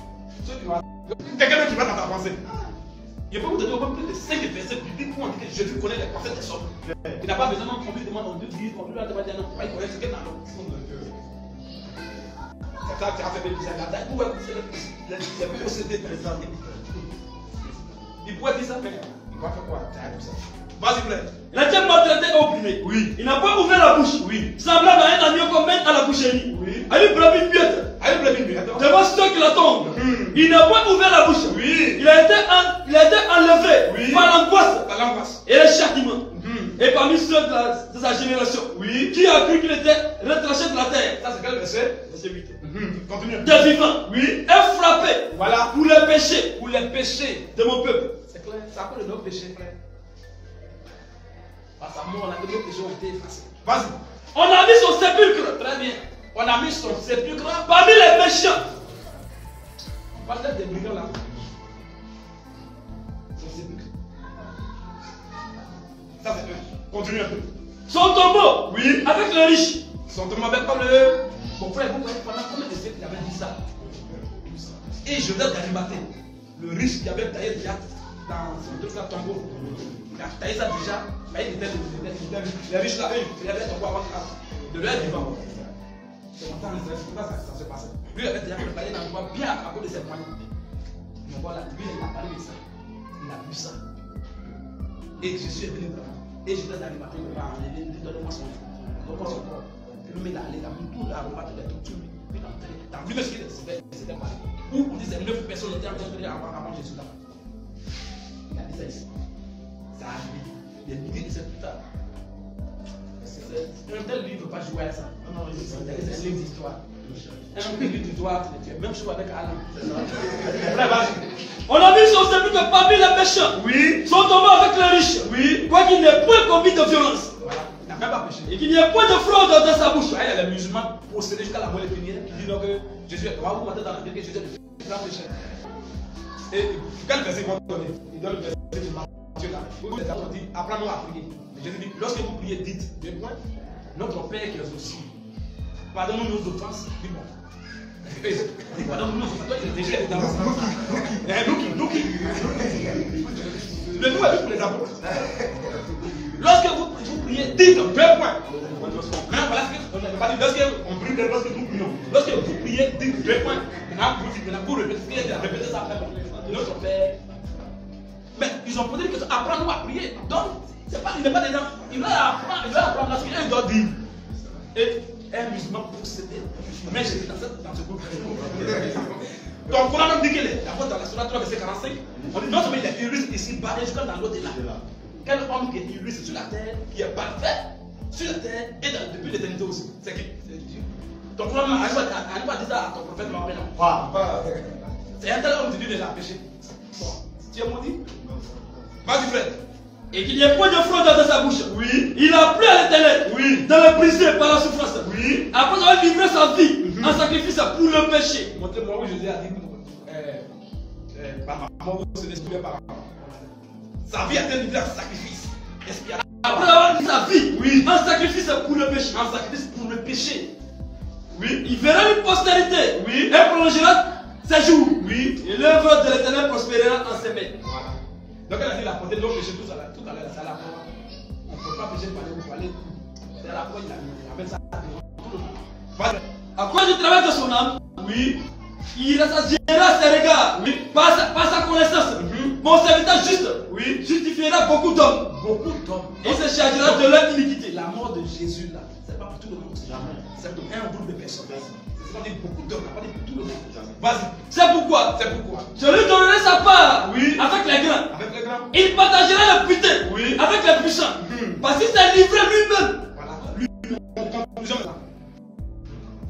ceux qui vont. Quelqu'un qui va dans ta pensée. Il peut vous donner au moins plus de 5 versets bibliques pour indiquer que Jésus connaît les pensées des hommes. Il n'a pas besoin d'un conduit demande en 2 livres, on lui a demandé un homme, il connaît ce qu'il y a dans l'homme. C'est ça qui a fait bizarre. La taille, pourquoi c'est le procédé présent. Il pourrait dire ça, mais il va faire quoi? Vas-y, frère. Il a été maltraité et opprimé. Oui. Il n'a pas ouvert la bouche. Oui. Semblable à un agneau qu'on mène à la boucherie. Oui. À une brebis muette. Devant ceux qui l'attendent. Il n'a pas ouvert la bouche. Oui. Il a été enlevé par l'angoisse et le châtiment. Et parmi ceux de sa génération, qui a cru qu'il était retranché de la terre. Ça, c'est quel verset? Verset 8. Continue. Des vivants, est frappé pour les péchés. Pour les péchés de mon peuple. C'est clair. C'est à cause de nos péchés, frère. Par sa mort, nos péchés ont été effacés. Vas-y. On a mis son sépulcre. Très bien. On a mis son sépulcre parmi les méchants. On parle peut-être des brigands là. Son sépulcre. Ça, c'est un. Continue un peu. Son tombeau, avec le riche. Son tombeau avec comme le. Mon frère, vous voyez pendant combien de siècles il avait dit ça? Et je vais d'Arimathée, le riche qui avait taillé déjà dans son truc là, tombeau. Il a taillé ça déjà. Mais il était les riches là, il avait tombé avant de leur vivant. C'est longtemps, ça se passait. Lui, il avait déjà préparé l'endroit bien à cause de ses moyens. Mais voilà, lui, il a parlé de ça. Il a vu ça. Et Jésus est venu vraiment. Et je vais d'Arimathée, il va enlever, donne-moi son corps. Et lui, il a allé, il a mis tout l'aroma de la torture. Puis il a entré. Dans lui, ce qu'il c'était pas. Où on disait 9 personnes étaient entrées avant Jésus là. Il a dit ça ici. Ça a arrivé. Des milliers de siècles plus tard. Un tel livre ne veut pas jouer à ça. Non, c'est un livre d'histoire. Un livre d'histoire, même chose avec Alain. On a mis son sépulcre parmi les méchants. Son tombeau avec les riches. Quoi qu'il n'ait point commis de violence. Il n'a même pas péché. Et qu'il n'y ait point de fraude dans sa bouche. Il y a les musulmans possédés jusqu'à la moelle épinière qui disent donc que Jésus est roi. Vous mettez dans la Bible que Jésus est le grand pécheur. Et quel verset ils vont donner? Il donne le verset de Matthieu là. Où les apôtres disent apprends-nous à prier. Jésus dit lorsque vous priez, dites deux points. Notre Père qui est aux cieux, pardonne-nous nos offenses. Dis-moi. Pardonne-nous nos offenses. Toi, il est déjà dedans. Nous qui. Le nous est pour les apôtres. Lorsque vous priez, dites deux points. Maintenant, voilà ce qu'on n'a pas dit. Lorsque nous prions, lorsque vous priez, dites deux points. Maintenant, vous répétez ça après. Notre Père. Mais ils ont posé une question. Apprends-nous à prier. Donc, il n'est pas dedans. Il va apprendre parce qu'il doit dire. Et un musulman possédé. Mais j'étais dans ce groupe. Donc, on a même dit qu'il est. D'abord, dans la Surah 3, verset 45, on dit non seulement il est juriste ici, bas, et jusqu'à dans l'au-delà. Quel homme qui est juriste sur la terre, qui est parfait sur la terre et depuis l'éternité aussi. C'est qui? C'est Dieu. Donc, on arrive à dire ça à ton prophète Mohamed. C'est un tel homme qui dit de la péché. Tu es maudit? Vas-y, frère. Et qu'il n'y ait point de fraude dans sa bouche. Il a plu à l'Éternel de le briser par la souffrance. Après avoir livré sa vie en sacrifice pour le péché. Montrez-moi où Jésus a dit par ma mort, vous serez sauvés par ma mort. Sa vie a été livrée en sacrifice. Après avoir livré sa vie en sacrifice pour le péché. En sacrifice pour le péché. Il verra une postérité. Et prolongera ses jours. Et l'œuvre de l'Éternel prospérera en ses mains. Donc elle a dit la portée de nos péchés tout à l'heure, c'est à la croix. On ne peut pas pécher par les aller. C'est à la croix, il a mis ça tout le monde. À cause du travail de son âme, il rassasiera ses regards par sa connaissance. Mon serviteur juste justifiera beaucoup d'hommes. Et se chargera de leur iniquité. La mort de Jésus là, c'est pas pour tout le monde. C'est pour un groupe de personnes. C'est qu'on dit beaucoup d'hommes, on n'a pas dit tout le monde. Vas-y. C'est pourquoi? Je lui donnerai sa part. Oui. Avec les grands. Il partagera le butin. Oui. Avec les puissants. Parce qu'il s'est livré lui-même. Voilà. Lui, conclusion maintenant.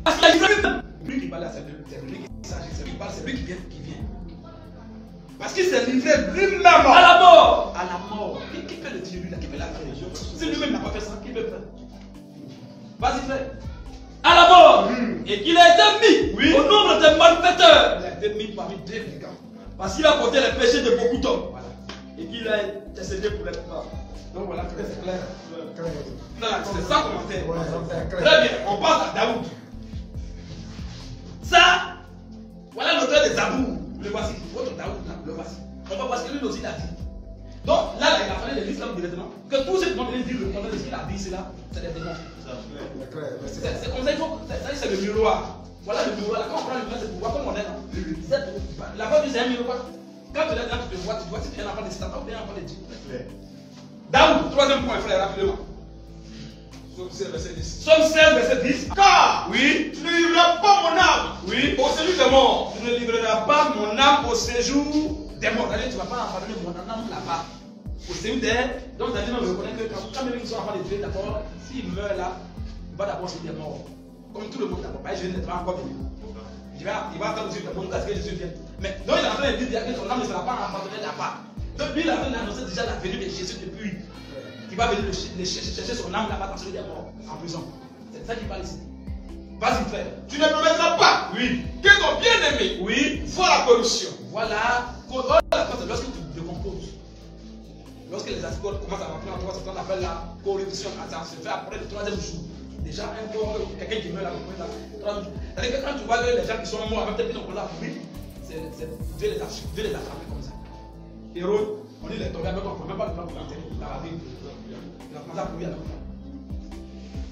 Parce qu'il a livré lui-même. Lui qui parle là, c'est lui qui s'agit, c'est lui qui parle, c'est lui qui vient. Parce qu'il s'est livré lui-même à la mort. À la mort. Qui peut le dire lui là? Qui peut la faire? Si lui-même n'a pas fait ça, qui peut faire? Vas-y, frère. À la mort. Et qu'il a été mis au nombre des malfaiteurs. Il a été mis parmi des brigands. Parce qu'il a porté les péchés de beaucoup d'hommes. Voilà. Et qu'il a intercédé pour les coupables. Donc voilà, c'est clair. C'est ça commentaire. Très bien, on passe à Daoud. Ça, voilà l'auteur des Zabour. Le voici. Votre Daoud, là, le voici. On va voir ce que lui aussi il a dit. Donc là, il a fallu de l'islam directement. Que tous ceux qui vont venir dire le contraire de ce qu'il a dit, c'est là, c'est des démons. C'est comme ça, il faut. C'est le miroir. Voilà le miroir. Là, quand on prend le miroir, c'est pour voir comme on est là. La voix du c'est un miroir. Quand tu es là, tu te vois, si tu es un enfant de Satan ou bien un enfant de Dieu. Daoud, troisième point, frère, rapidement. Somme 16, verset 10. Somme 16, verset 10. Car, oui, tu ne livreras pas mon âme, oui, au séjour des morts. Tu ne livreras pas mon âme au séjour des morts. C'est-à-dire, tu ne vas pas abandonner mon âme là-bas. Au séjour des. Donc, c'est-à-dire, on reconnaît que quand même ils sont enfants de Dieu, d'abord, s'il meurt là, il va d'abord au séjour des morts. Comme tout le monde d'abord. Pas Jésus n'est pas encore venu. Il va attendre au séjour des morts jusqu'à ce que Jésus vienne. Mais donc, il est en train de dire que son âme ne sera pas abandonnée là-bas. Donc, lui, il a annoncé déjà la venue de Jésus depuis. Il va venir chercher son âme là-bas dans celui des morts, en prison. C'est ça qu'il parle ici. Vas-y, frère. Tu ne permettras pas, oui, que ton bien-aimé, oui, voit la corruption. Voilà. Lorsque tu décomposes, lorsque les ascoles commencent à rentrer en toi, c'est ce qu'on appelle la corruption. Ça se fait après le troisième jour. Déjà, un corps, quelqu'un qui meurt là, c'est-à-dire que quand tu vois les gens qui sont morts avec des petits qu'on a pourri, Dieu les a frappés comme ça. Hérode, on dit, il est tombé avec un problème, pas de plan pour l'enterrer. Il a ravi. Il a commencé à courir avec ça.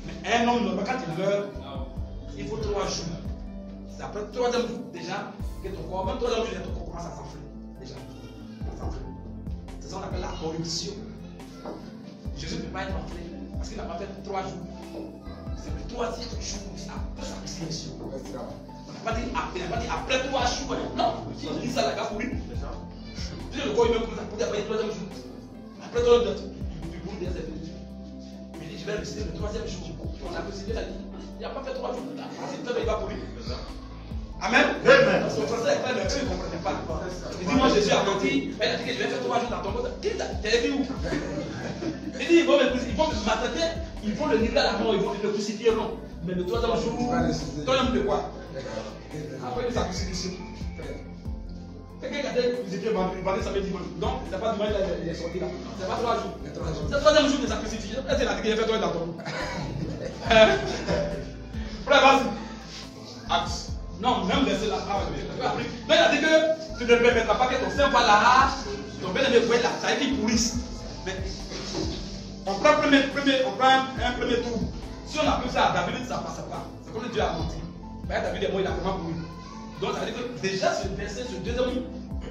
Mais un homme normal, quand il meurt, il faut 3 jours. C'est après le troisième jour, déjà, que ton corps, même 3e jour, ton corps commence à s'enfler. Déjà. C'est ça qu'on appelle la corruption. Jésus ne peut pas être enflé parce qu'il n'a pas fait 3 jours. C'est le 3e jour après sa résurrection. On n'a pas dit après 3 jours. Non, il dit ça, la gaffe, oui. Le corps humain commence à courir après le 3e jour. Après le 3e jour, du bout des effets. Mais il dit, je vais réciter le 3e jour. On a récité la ligne. Il n'a pas fait 3 jours. Il va courir. Amen. Son français est clair, mais eux ils ne comprenaient pas. Il dit, moi Jésus a menti. Il a dit que je vais faire 3 jours dans ton monde. Qui t'a dit où? Il dit, ils vont me maltraiter, ils vont le livrer à la mort, ils vont le crucifier, non. Mais le 3e jour, toi-même de quoi? Après sa crucifixion. Quelqu'un qui a été crucifié vendredi, samedi, dimanche. Donc, c'est pas dimanche, il est sorti là. C'est pas 3 jours. C'est le 3e jour de sa crucifixion. Est-ce qu'il a dit qu'il a fait 3 jours dans ton monde? Frère, vas-y. Acte. Non, même verset là. Donc il a dit que tu ne permettras pas que ton sein va là, ton bien-aimé voit là, ça a été pourrisse. Mais on prend un premier tour. Si on appelle ça à David, ça ne passe pas. C'est comme Dieu a menti. David est mort, il a vraiment pourri. Donc ça veut dire que déjà ce verset,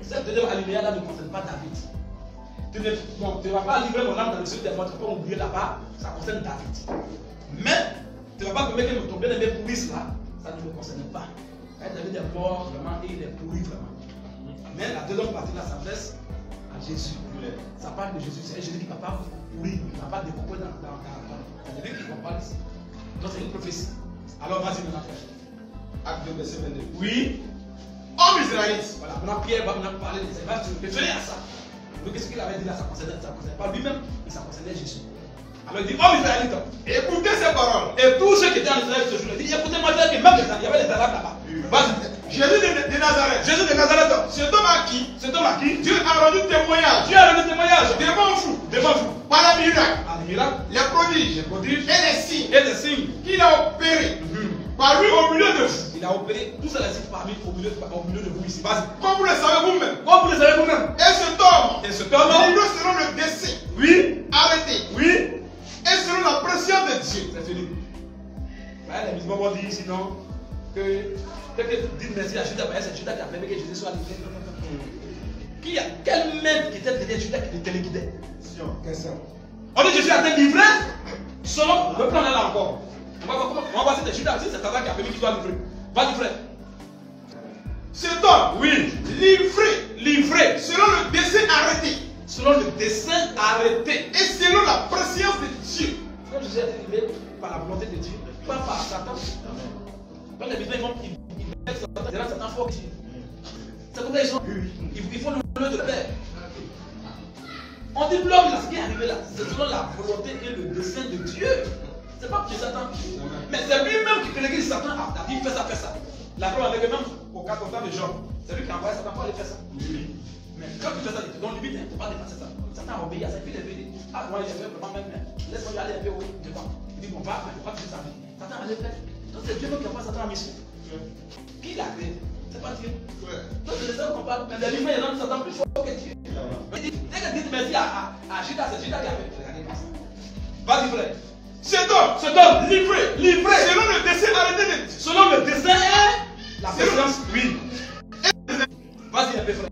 cette deuxième alinéa là ne concerne pas David. Tu ne vas pas livrer mon âme dans le ciel des morts, tu ne peux pas oublier là-bas, ça concerne David. Mais tu ne vas pas permettre que ton bien-aimé pourrisse là, ça ne me concerne pas. David est mort vraiment et il est pourri vraiment. Mais la deuxième partie là s'adresse à Jésus. Ça parle de Jésus. C'est Jésus qui ne va pas pourrir, il ne va pas décomposer dans c'est lui qui en parle ici. Donc c'est une prophétie. Alors vas-y maintenant frère. Acte 2 verset 22. Oui. Homme israélite. Voilà, maintenant Pierre va maintenant parler de ça. Il va se référer à ça. Donc qu'est-ce qu'il avait dit là, ça ne concernait pas lui-même, mais ça concernait Jésus. Alors il dit, homme israélite, écoutez ces paroles. Et tous ceux qui étaient en Israël ce jour-là, il dit, écoutez-moi, même il y avait les Arabes là-bas. Vas-y. Jésus de Nazareth. Jésus de Nazareth. Cet homme à qui Dieu a rendu témoignage. Devant vous. Par les miracles. Les prodiges. Et les signes. Qu'il a opéré. Par lui au milieu de vous. Il a opéré tout ça parmi au milieu de vous ici. Vas-y. Comme vous le savez vous-même. Et cet homme. Livré selon le dessein. Oui. Arrêté. Oui. Et selon la pression de Dieu. C'est fini. Les musulmans vont dire sinon que dites merci à Judas, c'est Judas qui a permis que Jésus soit livré. Quel maître qui était derrière Judas qui le téléguidait? On dit Jésus a été livré selon le plan là encore. On va voir si c'est Judas, si c'est Satan qui a permis qu'il soit livré. Vas-y, frère. Cet homme, Oui. livré, selon le dessein arrêté, Selon le dessein arrêté. et selon la préscience de Dieu. Quand Jésus a été livré par la volonté de Dieu, pas par Satan. Quand les besoins ils mettent Satan, c'est là Satan fort. C'est comme ça ils font le de Père. On dit l'homme là, ce qui est arrivé là, c'est selon la volonté et le dessein de Dieu. C'est pas que Satan. Mais c'est lui-même qui crée Satan. Ah, il fait ça. La preuve avec même au cas de Jean. C'est lui qui a envoyé Satan pour aller faire ça. Mais quand tu fais ça, tu te donnes limite, il ne faut pas dépasser ça. Satan a obéi à ça, puis il a dit, ah, moi j'ai fait vraiment même, laisse-moi y aller un peu devant. Il dit, on va, mais il ne faut pas tuer sa vie. Satan va aller faire. Donc c'est Dieu qui a pas Satan en mission. Qui l'a créé? C'est pas Dieu. Donc c'est ça qu'on parle. Mais les humains, ils rendent Satan plus fort que Dieu. Il dit, dès que dit merci à Judas, c'est Judas qui a fait. Vas-y, frère. Cet homme, livré, selon le dessein arrêté de Dieu. Selon le dessein et la présence, oui. Vas-y, un peu, frère.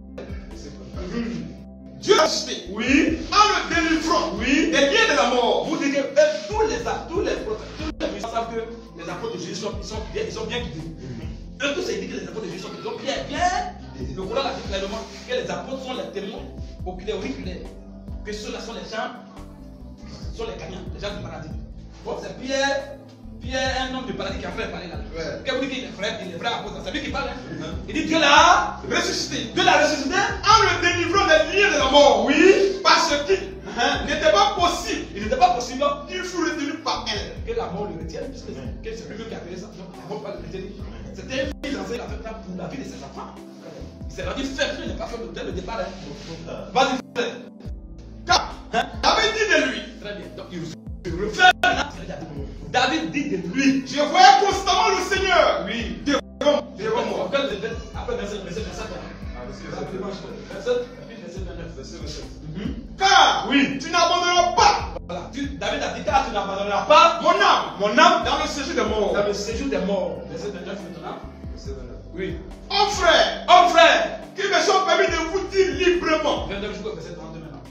Dieu a suscité, Oui. en le délivrant, Oui. des liens de la mort. Vous dites que tous les musulmans savent que les apôtres de Jésus sont bien guidés. Eux tous, ils disent que les apôtres de Jésus sont bien. Le Coran l'a dit clairement que les apôtres sont les témoins auriculaires. Que ceux-là sont les gens, sont les gagnants, les gens du paradis. Bon, c'est Pierre, un homme du paradis qui a fait parler là. Qu'est-ce que vous dites qu'il est vrai apôtre? C'est lui qui parle. Il dit Dieu l'a Ressuscité, Dieu l'a ressuscité. en le délivrant des liens de la mort. Oui. Parce qu'il n'était pas possible Il n'était pas possible qu'il fût retenu par elle. que la mort le retienne, puisque c'est lui-même qui a créé ça. Donc la mort ne va le retenir. C'était un fils lancé la fête pour la vie de ses enfants. Il s'est rendu faible, il n'est pas faible dès le départ. Vas-y, frère. Car David dit de lui, Très bien. Donc il refait maintenant. David dit de lui. je voyais constamment le Seigneur. Oui. Devant moi. Après verset 27. Verset 29. Car Oui. tu n'abandonneras pas Voilà. David a dit car tu n'abandonneras pas mon âme dans dans le séjour des morts. le séjour des morts. Verset 29 maintenant. Oui. Oh frère, Homme frère. qu'il me soit permis de vous dire librement 29 jusqu'au verset 32 maintenant.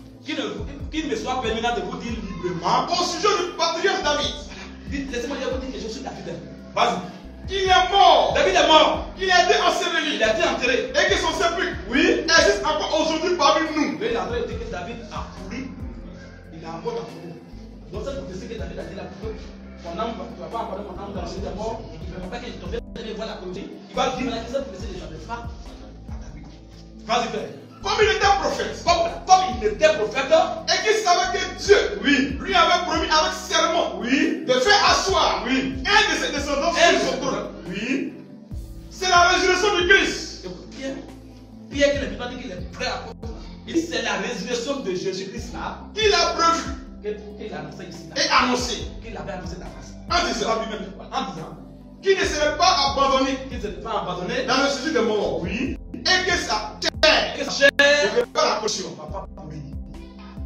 Qu'il me soit permis de vous dire librement. au sujet du patriarche David, Laissez-moi vous dire que je suis David. Vas-y. qu'il est mort, David est mort. qu'il a été enseveli Il a été enterré. et que son sépulcre Oui. existe encore aujourd'hui parmi nous. Mais il a dit que David a pourri. Il a encore pourri. Donc ça, c'est ce que David a dit là. Mon âme, tu ne vas pas envoyer mon âme dans le ciel des morts. Il ne veut pas qu'il te vienne voir la colonie. Il va vivre là, que ça peut laisser les gens de frappe à David. Vas-y, frère. Comme il était prophète Comme il était prophète, et qu'il savait que Dieu lui avait promis avec serment de faire asseoir un de ses descendants sur son trône. Oui. C'est la résurrection du Christ. Écoute, Pierre qui est dit qu'il est prêt à porter. Il dit c'est la résurrection de Jésus-Christ là Qu'il a prévu qu'il a annoncé ici. et annoncé Qu'il avait annoncé d'avance. en disant Lui-même, en disant qu'il ne serait pas abandonné qu'il ne s'était pas abandonné. dans le séjour des morts. Oui. Et que sa chair Que sa chair ne fait pas la caution. ne va pas pourrir.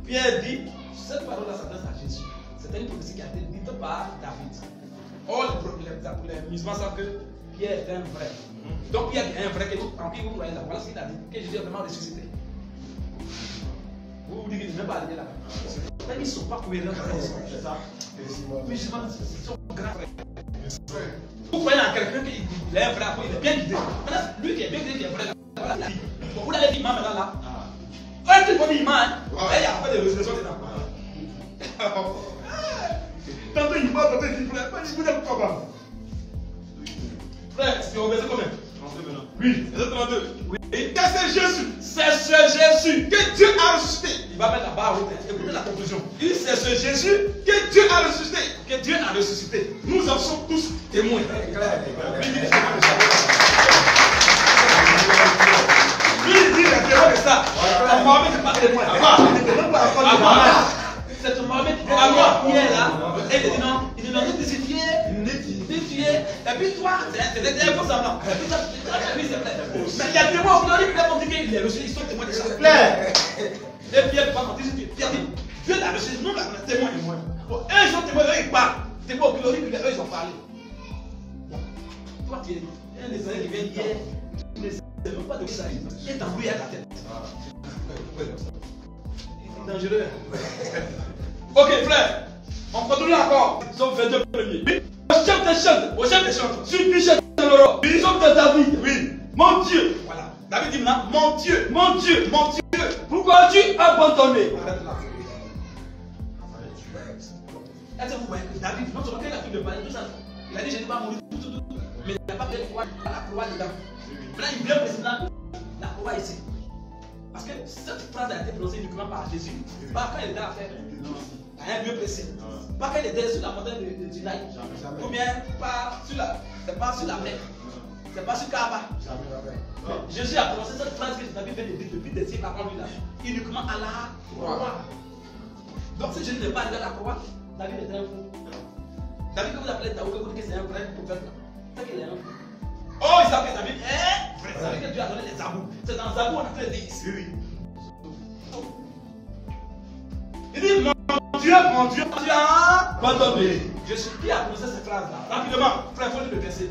Pierre dit, cette parole-là s'adresse à Jésus. C'était une prophétie qui a été dite par David. Or, les musulmans savent que Pierre est un vrai. Donc Pierre est un vrai, en qui vous voyez là, voilà ce qu'il a dit, que Jésus est vraiment ressuscité. Vous vous dites qu'il n'est même pas allé là-bas. Ils ne sont pas cohérents. C'est ça. Les musulmans, ils sont grands frères. Vous voyez en quelqu'un qui est un vrai, il est bien guidé. Maintenant, lui qui est bien guidé, qui est vrai, là, voilà la vie. Bon, vous l'avez dit, maintenant là. Un truc comme imam, il y a pas de résurrection dedans. Tantôt il parle, tantôt il dit frère, vous n'êtes pas comment. Frère, c'est au verset combien? 32 maintenant. Oui, verset 32. Oui. Et c'est Jésus. C'est ce Jésus Que Dieu a ressuscité. Il va mettre la barre haute. Écoutez la conclusion. Il dit c'est ce Jésus Que Dieu a ressuscité. que Dieu a ressuscité. Nous en sommes tous témoins. Lui, il dit les témoins de ça. Mohamed n'est pas témoin. C'est Mohamed qui dit à moi, il est là. Et il dit non, il dit non, nous tu es. Et puis toi, c'est un faux semblant. Mais il y a des témoins au final qui ont dit qu'il est reçu, ils sont témoins de ça. Et Pierre ne peut pas mentir, Pierre dit, Dieu l'a reçu, nous là, on est témoins de moi. Eux ils sont témoins, eux ils parlent. Témoins au final, eux ils ont parlé. Toi tu es un des années qui vient hier, tu ne sais même pas de qui ça est. Il est embrouillé à ta tête. C'est dangereux. Ok frère, on continue encore. Nous sommes 22 premiers. chef des chantres, suis chef de l'aurore, chef de David. Oui. Mon Dieu. Voilà. David dit maintenant, mon Dieu, mon Dieu, mon Dieu. Pourquoi as-tu abandonné? Arrête là. Est-ce que vous voyez que David, non seulement qu'il a pris le palais, tout ça, il a dit je ne vais pas mourir, tout, mais il n'a pas fait croix à la croix dedans. Maintenant il vient préciser la croix ici. Parce que cette phrase a été prononcée uniquement par Jésus, pas quand il était à faire à un lieu précis, pas quand il était sur la montagne de Sinaï, ou bien pas sur la mer, c'est pas sur Kaaba. Jésus a prononcé cette phrase que David vient de dire depuis des siècles avant lui là, uniquement à la croix. Donc si Jésus n'est pas arrivé à la croix, David était un fou. David, que vous appelez Daoud, que vous dites que c'est un vrai prophète, c'est qu'il est un fou. Oh, il savait que David est vrai. Il savait que Dieu a donné les Zabour. C'est dans Zabour on a fait des ici. Il dit mon Dieu, tu as abandonné. Je suis qui a prononcé cette phrase-là. Rapidement, frère, il faut lire le verset.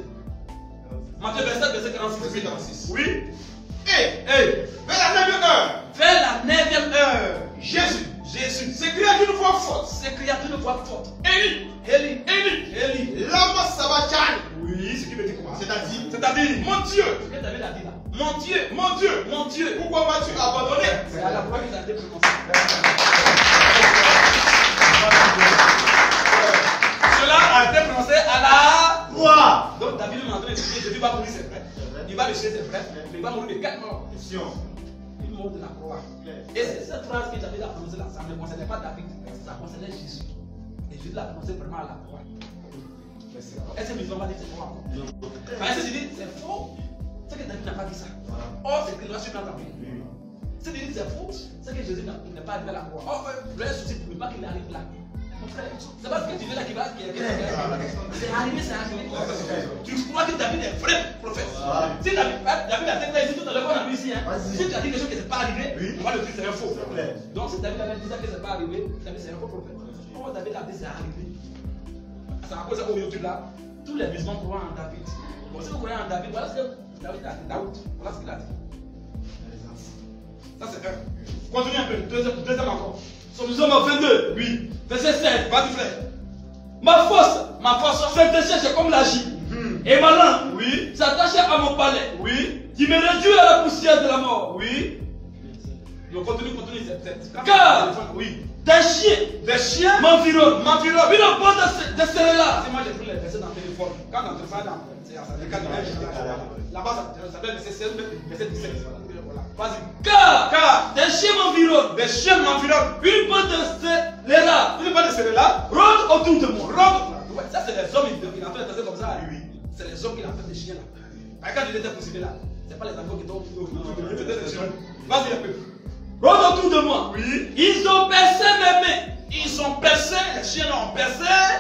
Matthieu 27, verset 46. Oui. Vers la 9e heure. Vers la 9e heure. Jésus s'écria d'une voix forte. Élie. Lama sabachthani. Oui, ce qui veut dire quoi? C'est-à-dire, mon Dieu. Ce que David a dit là. Mon Dieu. Pourquoi m'as-tu abandonné? C'est à la croix qu'il a été prononcé. Cela a été prononcé à la croix. Donc David m'a entendu dire Jésus va mourir, c'est vrai. Il va le tuer, c'est vrai. Mais il va mourir de 4 morts. Il meurt de la croix. Et c'est cette phrase que David a prononcée là, ça ne concernait pas David, ça concernait Jésus. Et Jésus l'a prononcé vraiment à la croix. Est-ce que musulman va dire c'est faux? Parce que si tu dis c'est faux, c'est que David n'a pas dit ça. Or, c'est que la suite dans ta vie. Si tu dis c'est faux, c'est que Jésus n'est pas arrivé à la croix. Or, le souci pour lui, pas qu'il arrive là. Mon frère, c'est pas ce que tu dis là qui va. C'est arrivé, c'est arrivé. Tu crois que David est vrai prophète. Si David a été ici tout à l'heure, on a vu ici. Si tu as dit quelque chose qui n'est pas arrivé, on va le dire c'est un faux. Donc, si David avait dit ça que c'est pas arrivé, David c'est un faux prophète. Comment David a dit c'est arrivé? C'est à cause de YouTube là, tous les musulmans croient en David. Bon, si vous croyez en David, voilà ce que David a dit. Voilà ce qu'il a dit. Ça c'est un. Continue un peu, deuxième encore. Psaume 22, oui. Verset 7, vas-y frère. Ma force, c'est desséchée comme la gîte. Et ma langue, oui, s'attache à mon palais. Oui. Qui me réduit à la poussière de la mort. Oui. Donc continue, car oui. Des chiens m'environnent. Une bande de celles-là. Moi j'ai pris les versets dans le téléphone. Quand on te parle là-bas, ça donne verset 16, verset 17. Vas-y. Car des chiens m'environnent. Une bande de celles-là. Rôde autour de moi. Ouais, ça c'est les hommes qui ont fait des comme ça. Oui. C'est les hommes qui ont fait des chiens là. Quand il était poursuivi là, c'est pas les enfants qui t'ont. Vas-y un peu. Rôde autour de moi. Oui. Ils ont percé mes mains. Les chiens ont percé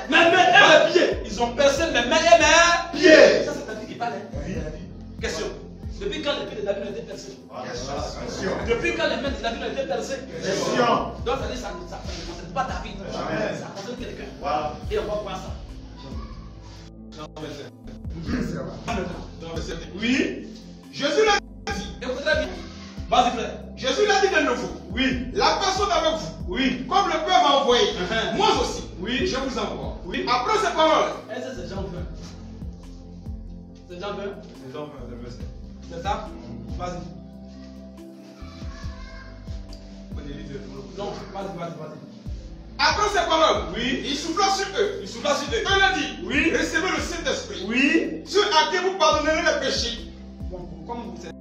mes mains et mes pieds. Ils ont percé mes mains et mes pieds. Ça c'est David qui parle. Oui. Question. Depuis quand les pieds de David ont été percés? Depuis quand les mains de David ont été percées? Question. Donc ça ne concerne pas David. Ça concerne quelqu'un. Et on va voir ça. Oui. Jésus l'a dit. Écoutez bien. Vas-y frère. Jésus l'a dit de nouveau. Oui. La personne avec vous. Oui. Comme le Père m'a envoyé. Moi aussi. Oui. Je vous envoie. Oui. Après ces paroles. Est-ce que c'est Jean 20? C'est Jean 20? C'est Jean 20, le verset. C'est ça? Vas-y. Non, vas-y. Après ces paroles, oui, il souffla sur eux. Eux l'a dit, oui, recevez le Saint-Esprit. Oui. Ceux à qui vous pardonnerez les péchés. Bon, comme c'est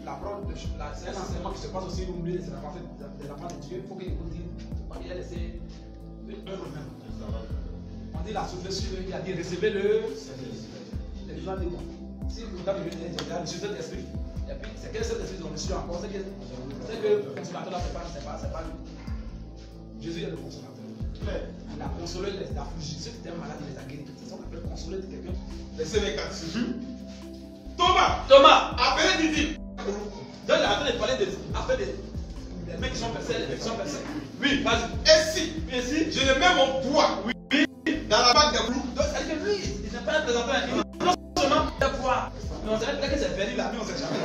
la parole, c'est un enseignement qui se passe aussi au milieu de la parole de Dieu, il faut qu'il vous dise, il a laissé un romain. On dit la soufflé sur eux, il a dit recevez le Saint-Esprit. Si vous avez le Saint-Esprit, et puis c'est quel Saint-Esprit ils ont reçu encore, c'est que le consolateur là, c'est pas lui. Jésus est le consolateur. Il a consolé les affligés, ceux qui étaient malades, il les a guéris. C'est ça qu'on appelle consoler quelqu'un. Verset 24. Thomas, appelé Didyme. Donc il est en train de parler des mecs qui sont percés, Oui, vas-y. Et si je ne mets mon poids dans la bague de clous. Donc ça veut dire que lui, il n'est pas un présentant. Non seulement le poids. Mais on savait peut-être que c'est perdu la nuit, on ne sait jamais.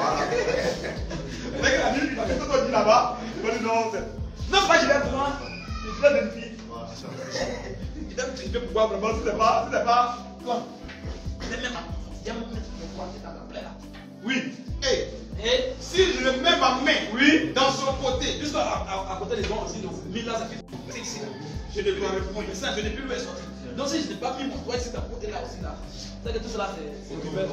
Peut-être que la nuit, il a fait tout le dit là-bas. Il va dire non, c'est pas que je vais prendre. Il fait une fille. Il va pouvoir vraiment, si c'est pas Donc, même il y a mon maître de croix qui est à la plaie là. Oui. Et si je le mets ma main, oui, dans son côté, juste à côté des gens aussi, donc, là, ça fait ici. Je ne dois répondre. Mais ça, je n'ai plus où est sorti. Donc, si je n'ai pas mis mon doigt ici, à côté là aussi, là, c'est que tout cela, c'est rumeur.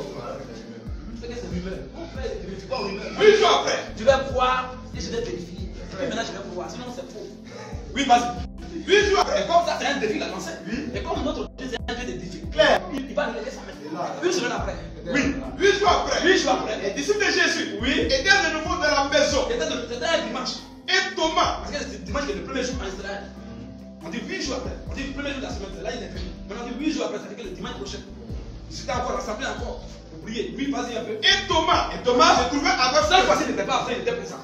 C'est que c'est rumeur. On fait, je ne suis pas rumeur. 8 jours après, je vais voir et je vais vérifier. Et maintenant, je vais pouvoir. Sinon, c'est faux. Oui, vas-y. 8 jours après. Et comme ça, c'est un défi, la lancée. Oui. Et comme notre Dieu, c'est un Dieu de défis. Claire. Il va nous laisser sa main. Une semaine après. Oui. 8 jours après. 8 jours après. Les disciples de Jésus, oui, étaient de nouveau dans la maison. C'était un dimanche. Et Thomas, Parce que c'est dimanche qui est le premier jour en Israël. On dit 8 jours après. On dit le premier jour de la semaine. Là, il est fini. Maintenant, on dit 8 jours après. Ça veut dire que le dimanche prochain. C'était encore rassemblé encore. Pour prier. Oui, vas-y un peu. et Thomas se trouvait avec Cette fois-ci, il n'était pas absent, il était présent.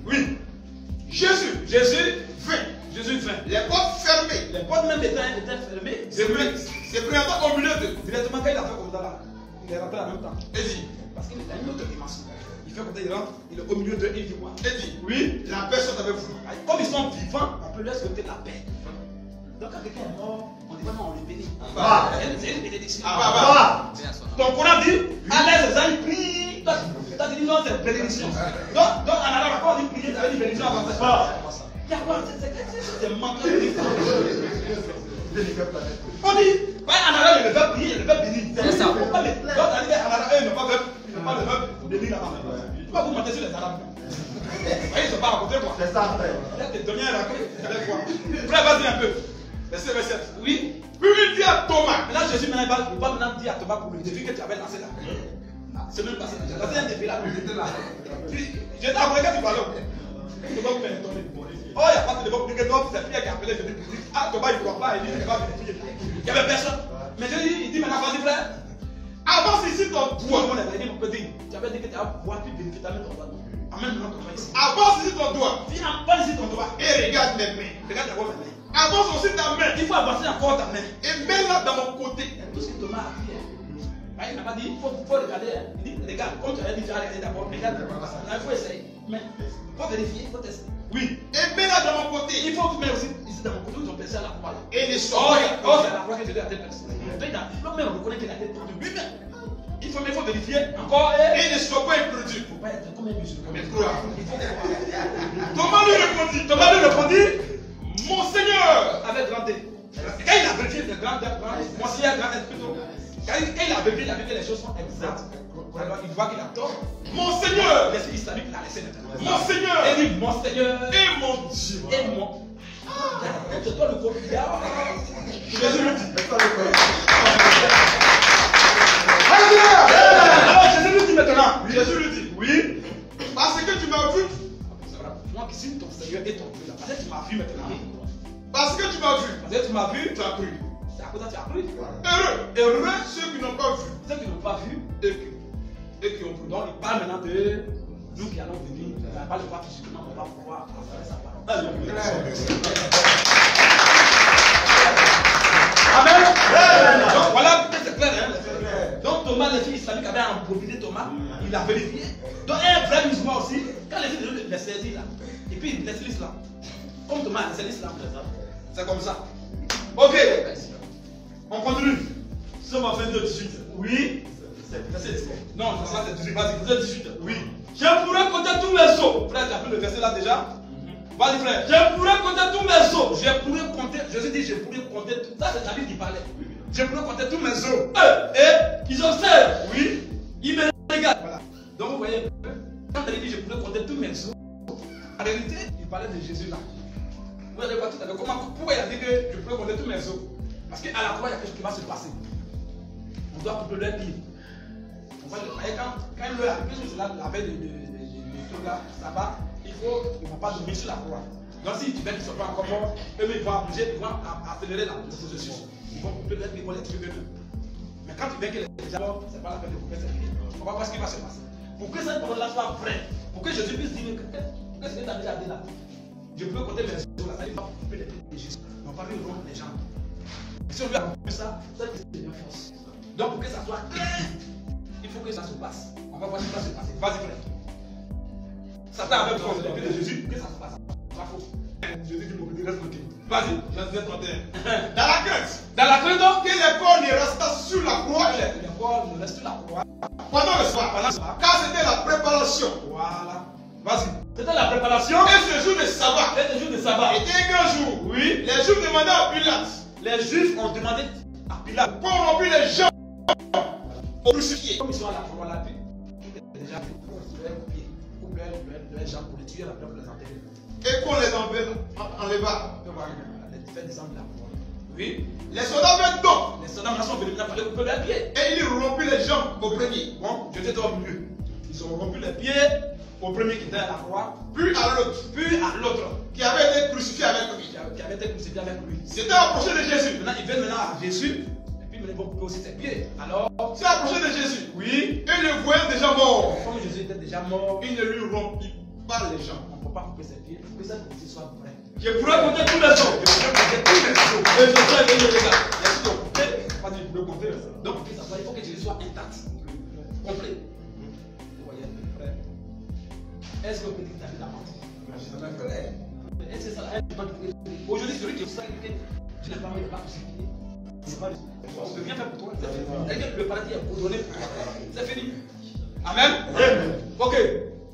Oui. Jésus vint. Jésus vint. Les portes fermées. Les portes même étaient fermées. C'est présentant au milieu de. Directement, quand il a fait comme ça là, il est rentré en même temps. Et dit, Parce qu'il est à une autre dimension. Il fait comme ça, il rentre, il est au milieu d'eux, il dit quoi? et dit, oui, la personne avec vous. Comme ils sont vivants, on peut leur souhaiter la paix. Donc quand quelqu'un est mort, on dit vraiment on le bénit. C'est une bénédiction. Donc on a dit, allez les gens prient. Toi tu dis non, c'est bénédiction. Donc en arabe, quand on dit prier, ça veut dire bénédiction avant ça. Il y a quoi? C'est mental. On dit, en arabe, il ne veut pas prier, il ne veut pas bénir. C'est ça. Donc en arabe, eux ne veulent pas le verbe bénir là-bas. Pourquoi vous mentez sur les arabes? Ils ne sont pas racontés quoi. C'est ça, frère. Il y a des données à raconter. Frère, vas-y un peu. Verset 27. Oui. Puis il dit à Thomas. Maintenant, Jésus maintenant, il va maintenant dire à Thomas pour le défi que tu avais lancé là. C'est même passé. J'ai lancé un défi là. J'étais après quand tu parlais. Thomas vous fait tomber. Oh, il n'y a pas de débat pour dire que non, c'est Pierre qui a appelé Jésus pour dire ah, Thomas il ne croit pas, il dit qu'il va vérifier. Il n'y avait personne. Mais Jésus, il dit maintenant, vas-y frère. Avance ici ton doigt. Tu avais dit que tu as pouvoir plus vérifier ta main ton doigt. Amène maintenant ton main ici. Avance ici ton doigt. Viens, avance ici ton doigt. Et regarde mes mains. Regarde d'abord mes mains. Avance aussi ta main. Il faut avancer encore ta main. Et mets-la dans mon côté. Tout ce que Thomas a dit, il n'a pas dit, il faut regarder. Il dit, regarde, comme tu avais dit, tu as regardé d'abord, regarde. Il faut essayer. Mais il faut vérifier, il faut tester. Oui. Et mets-la dans mon côté. Il faut mettre aussi ici dans mon côté où ils ont percé à la croix. Et les Oh, soldats. c'est à la croix que Jésus a été percé. L'homme même reconnaît qu'il a été perdu lui-même. Il faut vérifier encore. Et ne sois pas introduit. Il ne faut pas être comme un musulman. Mais quoi? Il faut croire. Thomas lui répondit. Thomas lui répondit, Mon Seigneur. avec grand D. Quand il a vérifié le grand mon Seigneur grand D plutôt. Quand il a vérifié, il a vu que les choses sont exactes. Alors il voit qu'il a tort. Mon Seigneur. L'esprit islamique l'a laissé maintenant. Mon Seigneur. Il dit mon Seigneur Et mon Dieu. et mon. C'est toi le copier. Jésus lui dit. Alors Jésus lui dit maintenant. Jésus lui dit. Oui. Parce que tu m'as vu. Moi qui suis ton Seigneur et ton Dieu là. Parce que tu m'as vu maintenant. Parce que tu m'as vu. Parce que tu m'as vu. Tu as cru. C'est à cause de ça que tu as cru. Heureux ceux qui n'ont pas vu. Ceux qui n'ont pas vu et qui ont cru. Donc il parle maintenant de nous qui allons venir. Il ne va pas le voir physiquement, on va pouvoir faire sa parole. Amen. Donc voilà, c'est clair. Hein? Donc Thomas, les filles islamiques avaient improvisé Thomas. Il a vérifié. Donc un vrai musulman aussi, quand les filles les saisissent là, et puis ils laissent l'islam. Comme Thomas a laissé l'islam, c'est comme ça. Ok. On continue. Nous sommes en fin de 18. Oui. Non, ça c'est 18. Vas-y, 18. Oui. Je pourrais compter tous mes os. Frère, tu as pris le verset là déjà? Vas-y frère. Je pourrais compter tous mes os. Je pourrais compter. Jésus dit je pourrais compter tout. Ça c'est David qui parlait. Je pourrais compter tous mes os. Et ils observent. Oui. Ils me regardent. Voilà. Donc vous voyez, quand il dit je pourrais compter tous mes os, en réalité, il parlait de Jésus là. Vous allez voir tout à l'heure. Pourquoi il a dit que je pourrais compter tous mes os? Parce qu'à la croix, il y a quelque chose qui va se passer. On doit couper leur livre. Quand il leur a dit que la veille de tout là, ça va, ils ne vont pas dormir sur la croix. Donc si tu veux qu'ils ne soient pas encore morts, eux ils vont bouger, ils vont accélérer la processus. Ils vont couper leur livre, ils vont les tuer eux-mêmes. Mais quand tu veux que les gens morts, ce n'est pas la peine de couper cette livre. On va voir ce qui va se passer. Pour que cette parole-là soit vraie, pour que Jésus puisse dire que ce que tu as déjà dit là, je peux compter mes jours là, ça va couper les livres de Jésus. On va pas rompre les gens. Et si on lui a compris ça, ça devient force. Donc pour que ça soit clair, il faut que ça se passe. On va voir ce qui va se passer. Vas-y frère. Satan avait besoin de l'épée de Jésus. Que ça se passe. Pas faux. Jésus dit beaucoup de reste tranquille. Vas-y, verset 31. Dans la crainte. Dans la crainte donc que les corps ne restent sur la croix. Il reste la croix. Pendant le soir. Car c'était la préparation. Voilà. Vas-y. C'était la préparation. Et ce jour de sabbat. Et ce jour de sabbat. Était un grand jour. Oui. Les Juifs demandaient à Pilate. Les Juifs ont demandé à Pilate. Pour remplir les gens au crucifié. Comme ils sont à la croix, la vie. Déjà fait. Les gens pour les tuer, la peur pour les enterrer. Et qu'on les enleva. Les faire descendre la croix. Oui. Les soldats venaient donc. Les soldats sont venus, il fallait couper les pieds. Et ils rompent les jambes au premier. Bon, je t'ai dit au milieu. Ils ont rompu les pieds au premier qui était à la croix, puis à l'autre. Puis à l'autre qui avait été crucifié avec lui. Qui avait été crucifié avec lui. C'était approché de Jésus. Maintenant, ils viennent à Jésus. Et puis, ils vont couper aussi ses pieds. Alors, c'est approché de Jésus. Oui. Et le voyant déjà mort. Comme Jésus était déjà mort, il ne lui rompit pas les jambes. On ne peut pas couper ses pieds. Il faut que ça soit vrai. Je pourrais compter tous les jours. Je pourrais compter tous les jours. Et je serai venu les gars. Est-ce que vous comptez? Pas du tout compter. Donc, il faut que Jésus soit intact. Complet. Vous voyez, frère. Est-ce que vous pouvez dire que David a menti? Est-ce que ça aujourd'hui, celui qui est ça, tu n'as pas envie de pas crucifier. C'est pas on peut bien faire pour toi. C'est que le paradis est ordonné pour toi. C'est fini. Amen. Ok.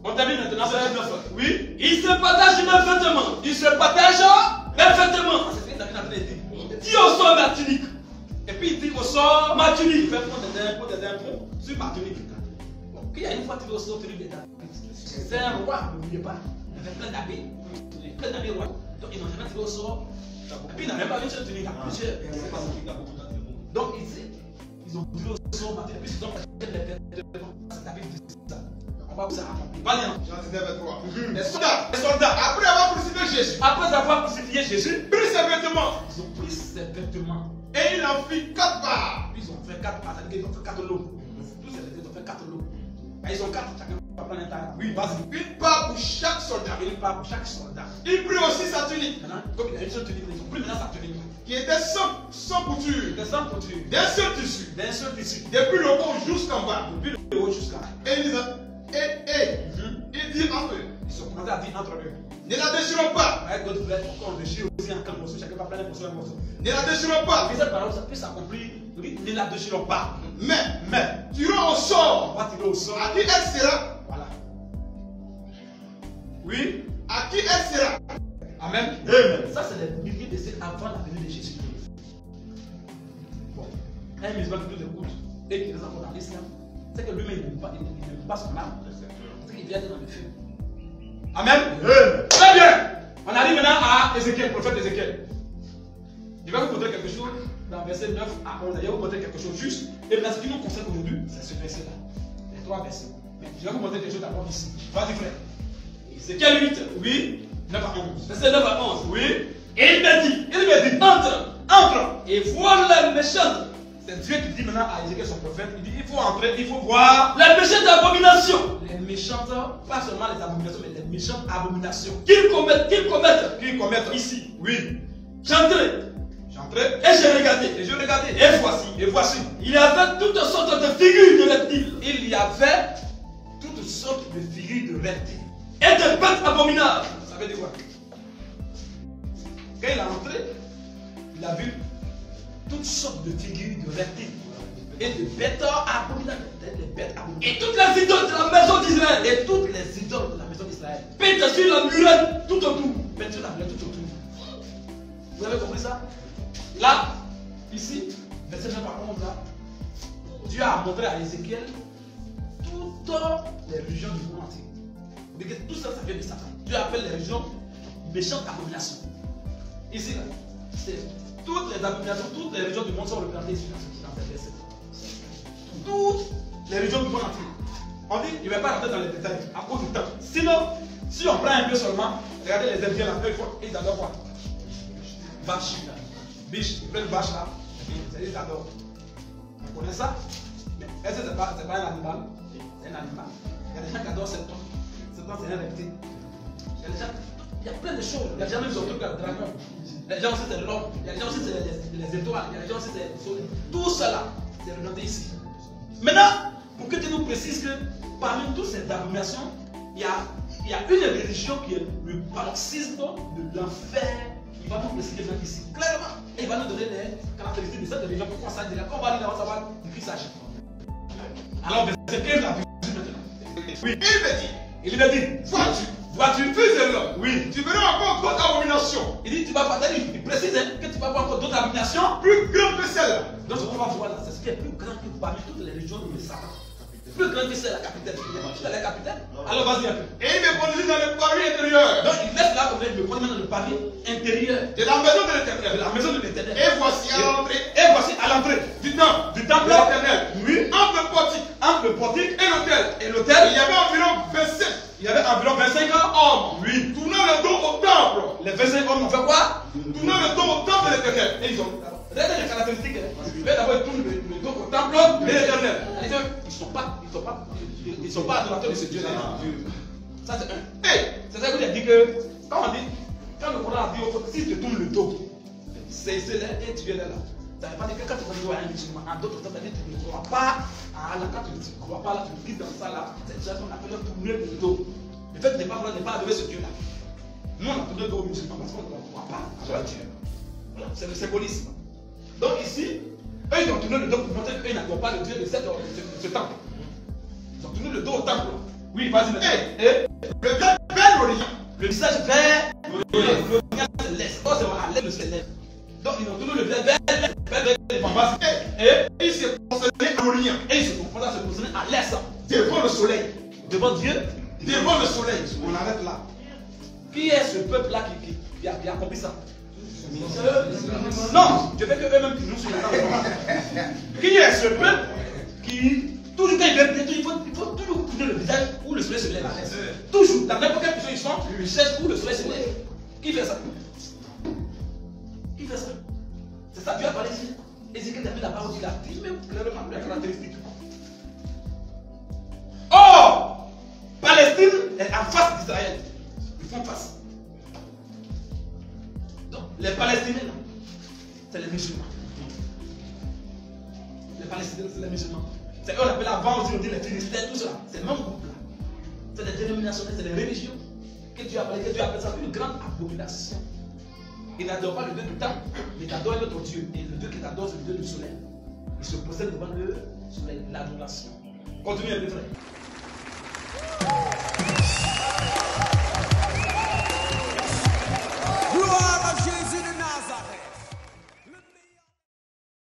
On termine maintenant. Oui. Il se partage un vêtement. Il se partage un vêtement. C'est fini. David a dit. Dis au sort ma tunique. Et puis il dit au sort ma tunique. Il fait prendre des impôts sur ma tunique. Bon, qu'il y a une fois tu veux au sort tunique de David. C'est un roi, n'oubliez pas. Il fait plein d'habits. Plein d'habits rois. Donc ils n'ont jamais tiré au sort. Et puis il n'a même pas une seule tunique. Donc ici, ils ont tiré au sort. Et puis ils ont fait les vêtements. David dit ça. On va vous accomplir. Pas bien. Les soldats, après avoir crucifié Jésus. Après avoir crucifié Jésus, pris ses vêtements. Ils ont pris ses vêtements. Et il en fit 4 parts. Puis ils ont fait 4 parts. C'est-à-dire qu'ils ont fait 4 lots. Tous ces vêtements, ils ont fait 4 lots. Ils ont 4, chacun va prendre un tas. Oui, vas-y. Une part pour chaque soldat. Une part pour chaque soldat. Il prit aussi sa tunique. Maintenant, comme il a une seule tunique, ils ont pris maintenant sa tunique. Qui était sans couture. Sans couture. D'un seul tissu. D'un seul tissu. Depuis le haut jusqu'en bas. Depuis le haut jusqu'en bas. Et il dit entre eux. Ils sont commencés à dire entre eux. Ne la déchirons pas. Avec d'autres versets, on déchire aussi en quatre morceaux. Chacun va prendre un morceau, un morceau. Ne la déchirons pas. Mais cette parole, ça peut s'accomplir. Oui, ne la déchirons pas. Mais, tirons au sort. On va tirer au sort. À qui elle sera? Voilà. Oui. À qui elle sera? Amen. Amen. Ça, c'est les milliers de siècles avant la venue de Jésus. Bon. Un musulman qui nous écoute et qui est encore dans l'islam, c'est que lui-même, il n'aime pas son âme. C'est qu'il vient dans le feu. Amen. Très bien. On arrive maintenant à Ézéchiel, prophète Ézéchiel. Je vais vous montrer quelque chose dans verset 9 à 11. Je vais vous montrer quelque chose juste. Et maintenant, ce qui nous concerne aujourd'hui, c'est ce verset-là. Les 3 versets. Mais je vais vous montrer quelque chose d'abord ici. Vas-y, frère. Ézéchiel 8, oui. 9 à 11. Verset 9 à 11, oui. Et il me dit, entre, et vois les méchants. C'est Dieu qui dit maintenant à Ézéchiel, son prophète, il dit, il faut entrer, il faut voir les méchantes abominations. Les méchantes, pas seulement les abominations, mais les méchantes abominations. Qu'ils commettent ici. Oui. J'entrais, et j'ai regardé, et voici, il y avait toutes sortes de figures de reptiles. Il y avait toutes sortes de figures de reptiles. Et de bêtes abominables. Ça veut dire quoi? Quand il est entré, il a vu toutes sortes de figures de reptiles et de bêtes abominables. Et toutes les idoles de la maison d'Israël. Peintes sur la muraille tout autour. Vous avez compris ça? Là, ici, verset 9 à 11, là, Dieu a montré à Ézéchiel toutes les religions du monde entier. Tout ça, ça vient de Satan. Dieu appelle les religions méchantes abominations. Ici, là, c'est toutes les abominations, toutes les religions du monde sont représentées ici dans cette verset. Toutes les religions du monde entier. On dit, je ne vais pas rentrer dans les détails à cause du temps. Sinon, si on prend un peu seulement, regardez les Indiens là, ils adorent quoi? Vache, biche, ils prennent vache là, ils adorent. Vous connaissez ça? Mais est-ce que ce n'est pas un animal? C'est un animal. Il y a des gens qui adorent cette tombe. C'est un reptile. Il y a plein de choses. Il y a des gens qui ont truc à dragon. Les gens aussi c'est l'homme. Il y a des gens aussi c'est les étoiles. Il y a des gens aussi c'est le soleil. Tout cela, c'est représenté ici. Maintenant, pour que tu nous précises que parmi toutes ces abominations, il y a une religion qui est le paroxysme de l'enfer. Il va nous préciser ici clairement. Et il va nous donner les caractéristiques de cette religion. Pourquoi ça dit là? Quand on va lire, on va savoir de qui il s'agit. Alors, verset 15 à 18 maintenant. Oui, il me dit, vois-tu, fils de l'homme, oui, tu verras encore d'autres abominations. Il dit, tu vas pas, il précise que tu vas voir encore d'autres abominations Plus grandes que celles-là. Donc, ce qu'on va voir là, c'est ce qui est plus grand que parmi toutes les régions de Satan. Plus grand que c'est la capitale. Il n'est pas tout à la capitale. Alors, vas-y un peu. Et il me conduit dans le Paris intérieur. Donc, il laisse là, il me conduit dans le Paris intérieur. De la maison de l'Éternel. De la maison de l'Éternel. Et voici à l'entrée. Et voici à l'entrée Du temple de l'Éternel. l'Éternel. Entre le portique. Entre le portique Et l'autel. et l'autel, Il y avait environ 27. il y avait environ 25 hommes. Oui. Tournant le dos au temple. Les 25 hommes ont fait quoi? Tournant le dos au temple de l'Éternel. Et ils ont. Regardez les caractéristiques. D'abord, ils tournent le dos au temple de l'Éternel. Ils ne sont pas adorateurs de ce Dieu-là. Ça, c'est un. C'est ça que vous avez dit que quand le Coran a dit si tu te tournes le dos, c'est là et tu es là. Ça ne veut pas dire que quand tu vas à un musulman, en d'autres temps, tu ne crois pas à Allah. Quand tu ne crois pas là, tu te quittes dans ça là. C'est ça qu'on appelle tourner le dos. Le fait de ne pas adorer ce Dieu-là. Nous, on a tourné le dos aux musulmans parce qu'on ne croit pas à Dieu. Voilà, c'est le symbolisme. Donc ici, eux ils ont tourné le dos pour montrer qu'eux n'adorent pas le Dieu de ce temple. Ils ont tourné le dos au temple. Oui, vas-y maintenant. Le visage vers l'Orient. Le visage vers l'Orient c'est l'Est. Oh, c'est à l'Est de célèbre. Donc ils ont tourné le visage vers l'Est. Et ils se concernaient à l'Orient. Et ils se commencent à se positionner à l'Est. Devant le soleil. Devant Dieu. Devant le soleil. On arrête là. Qui est ce peuple-là qui a accompli ça? Non, je veux que eux-mêmes qui nous sur le temps. Qui est ce peuple qui, toujours quand il veut il faut toujours tourner le visage où le soleil se lève. Toujours, dans n'importe quelle position ils sont, ils cherchent où le soleil se lève. Qui fait ça? Qui fait ça? C'est ça, Dieu a parlé ici. Ézéchiel a mis la parole, il a dit même clairement la caractéristique. Or, Palestine est en face d'Israël. Ils font face. Donc, les Palestiniens, c'est les musulmans. Les Palestiniens, c'est les musulmans. C'est eux qu'on appelle avant aussi, on dit les Philistins, tout cela. C'est le même groupe là. C'est des dénominations, c'est des religions. Que Dieu appelle ça une grande abomination. Ils n'adorent pas le Dieu du temps, mais ils adorent notre Dieu. Et le Dieu qu'ils adorent, c'est le Dieu du soleil. Ils se possèdent devant le soleil, l'adoration. Continuez, mes frères.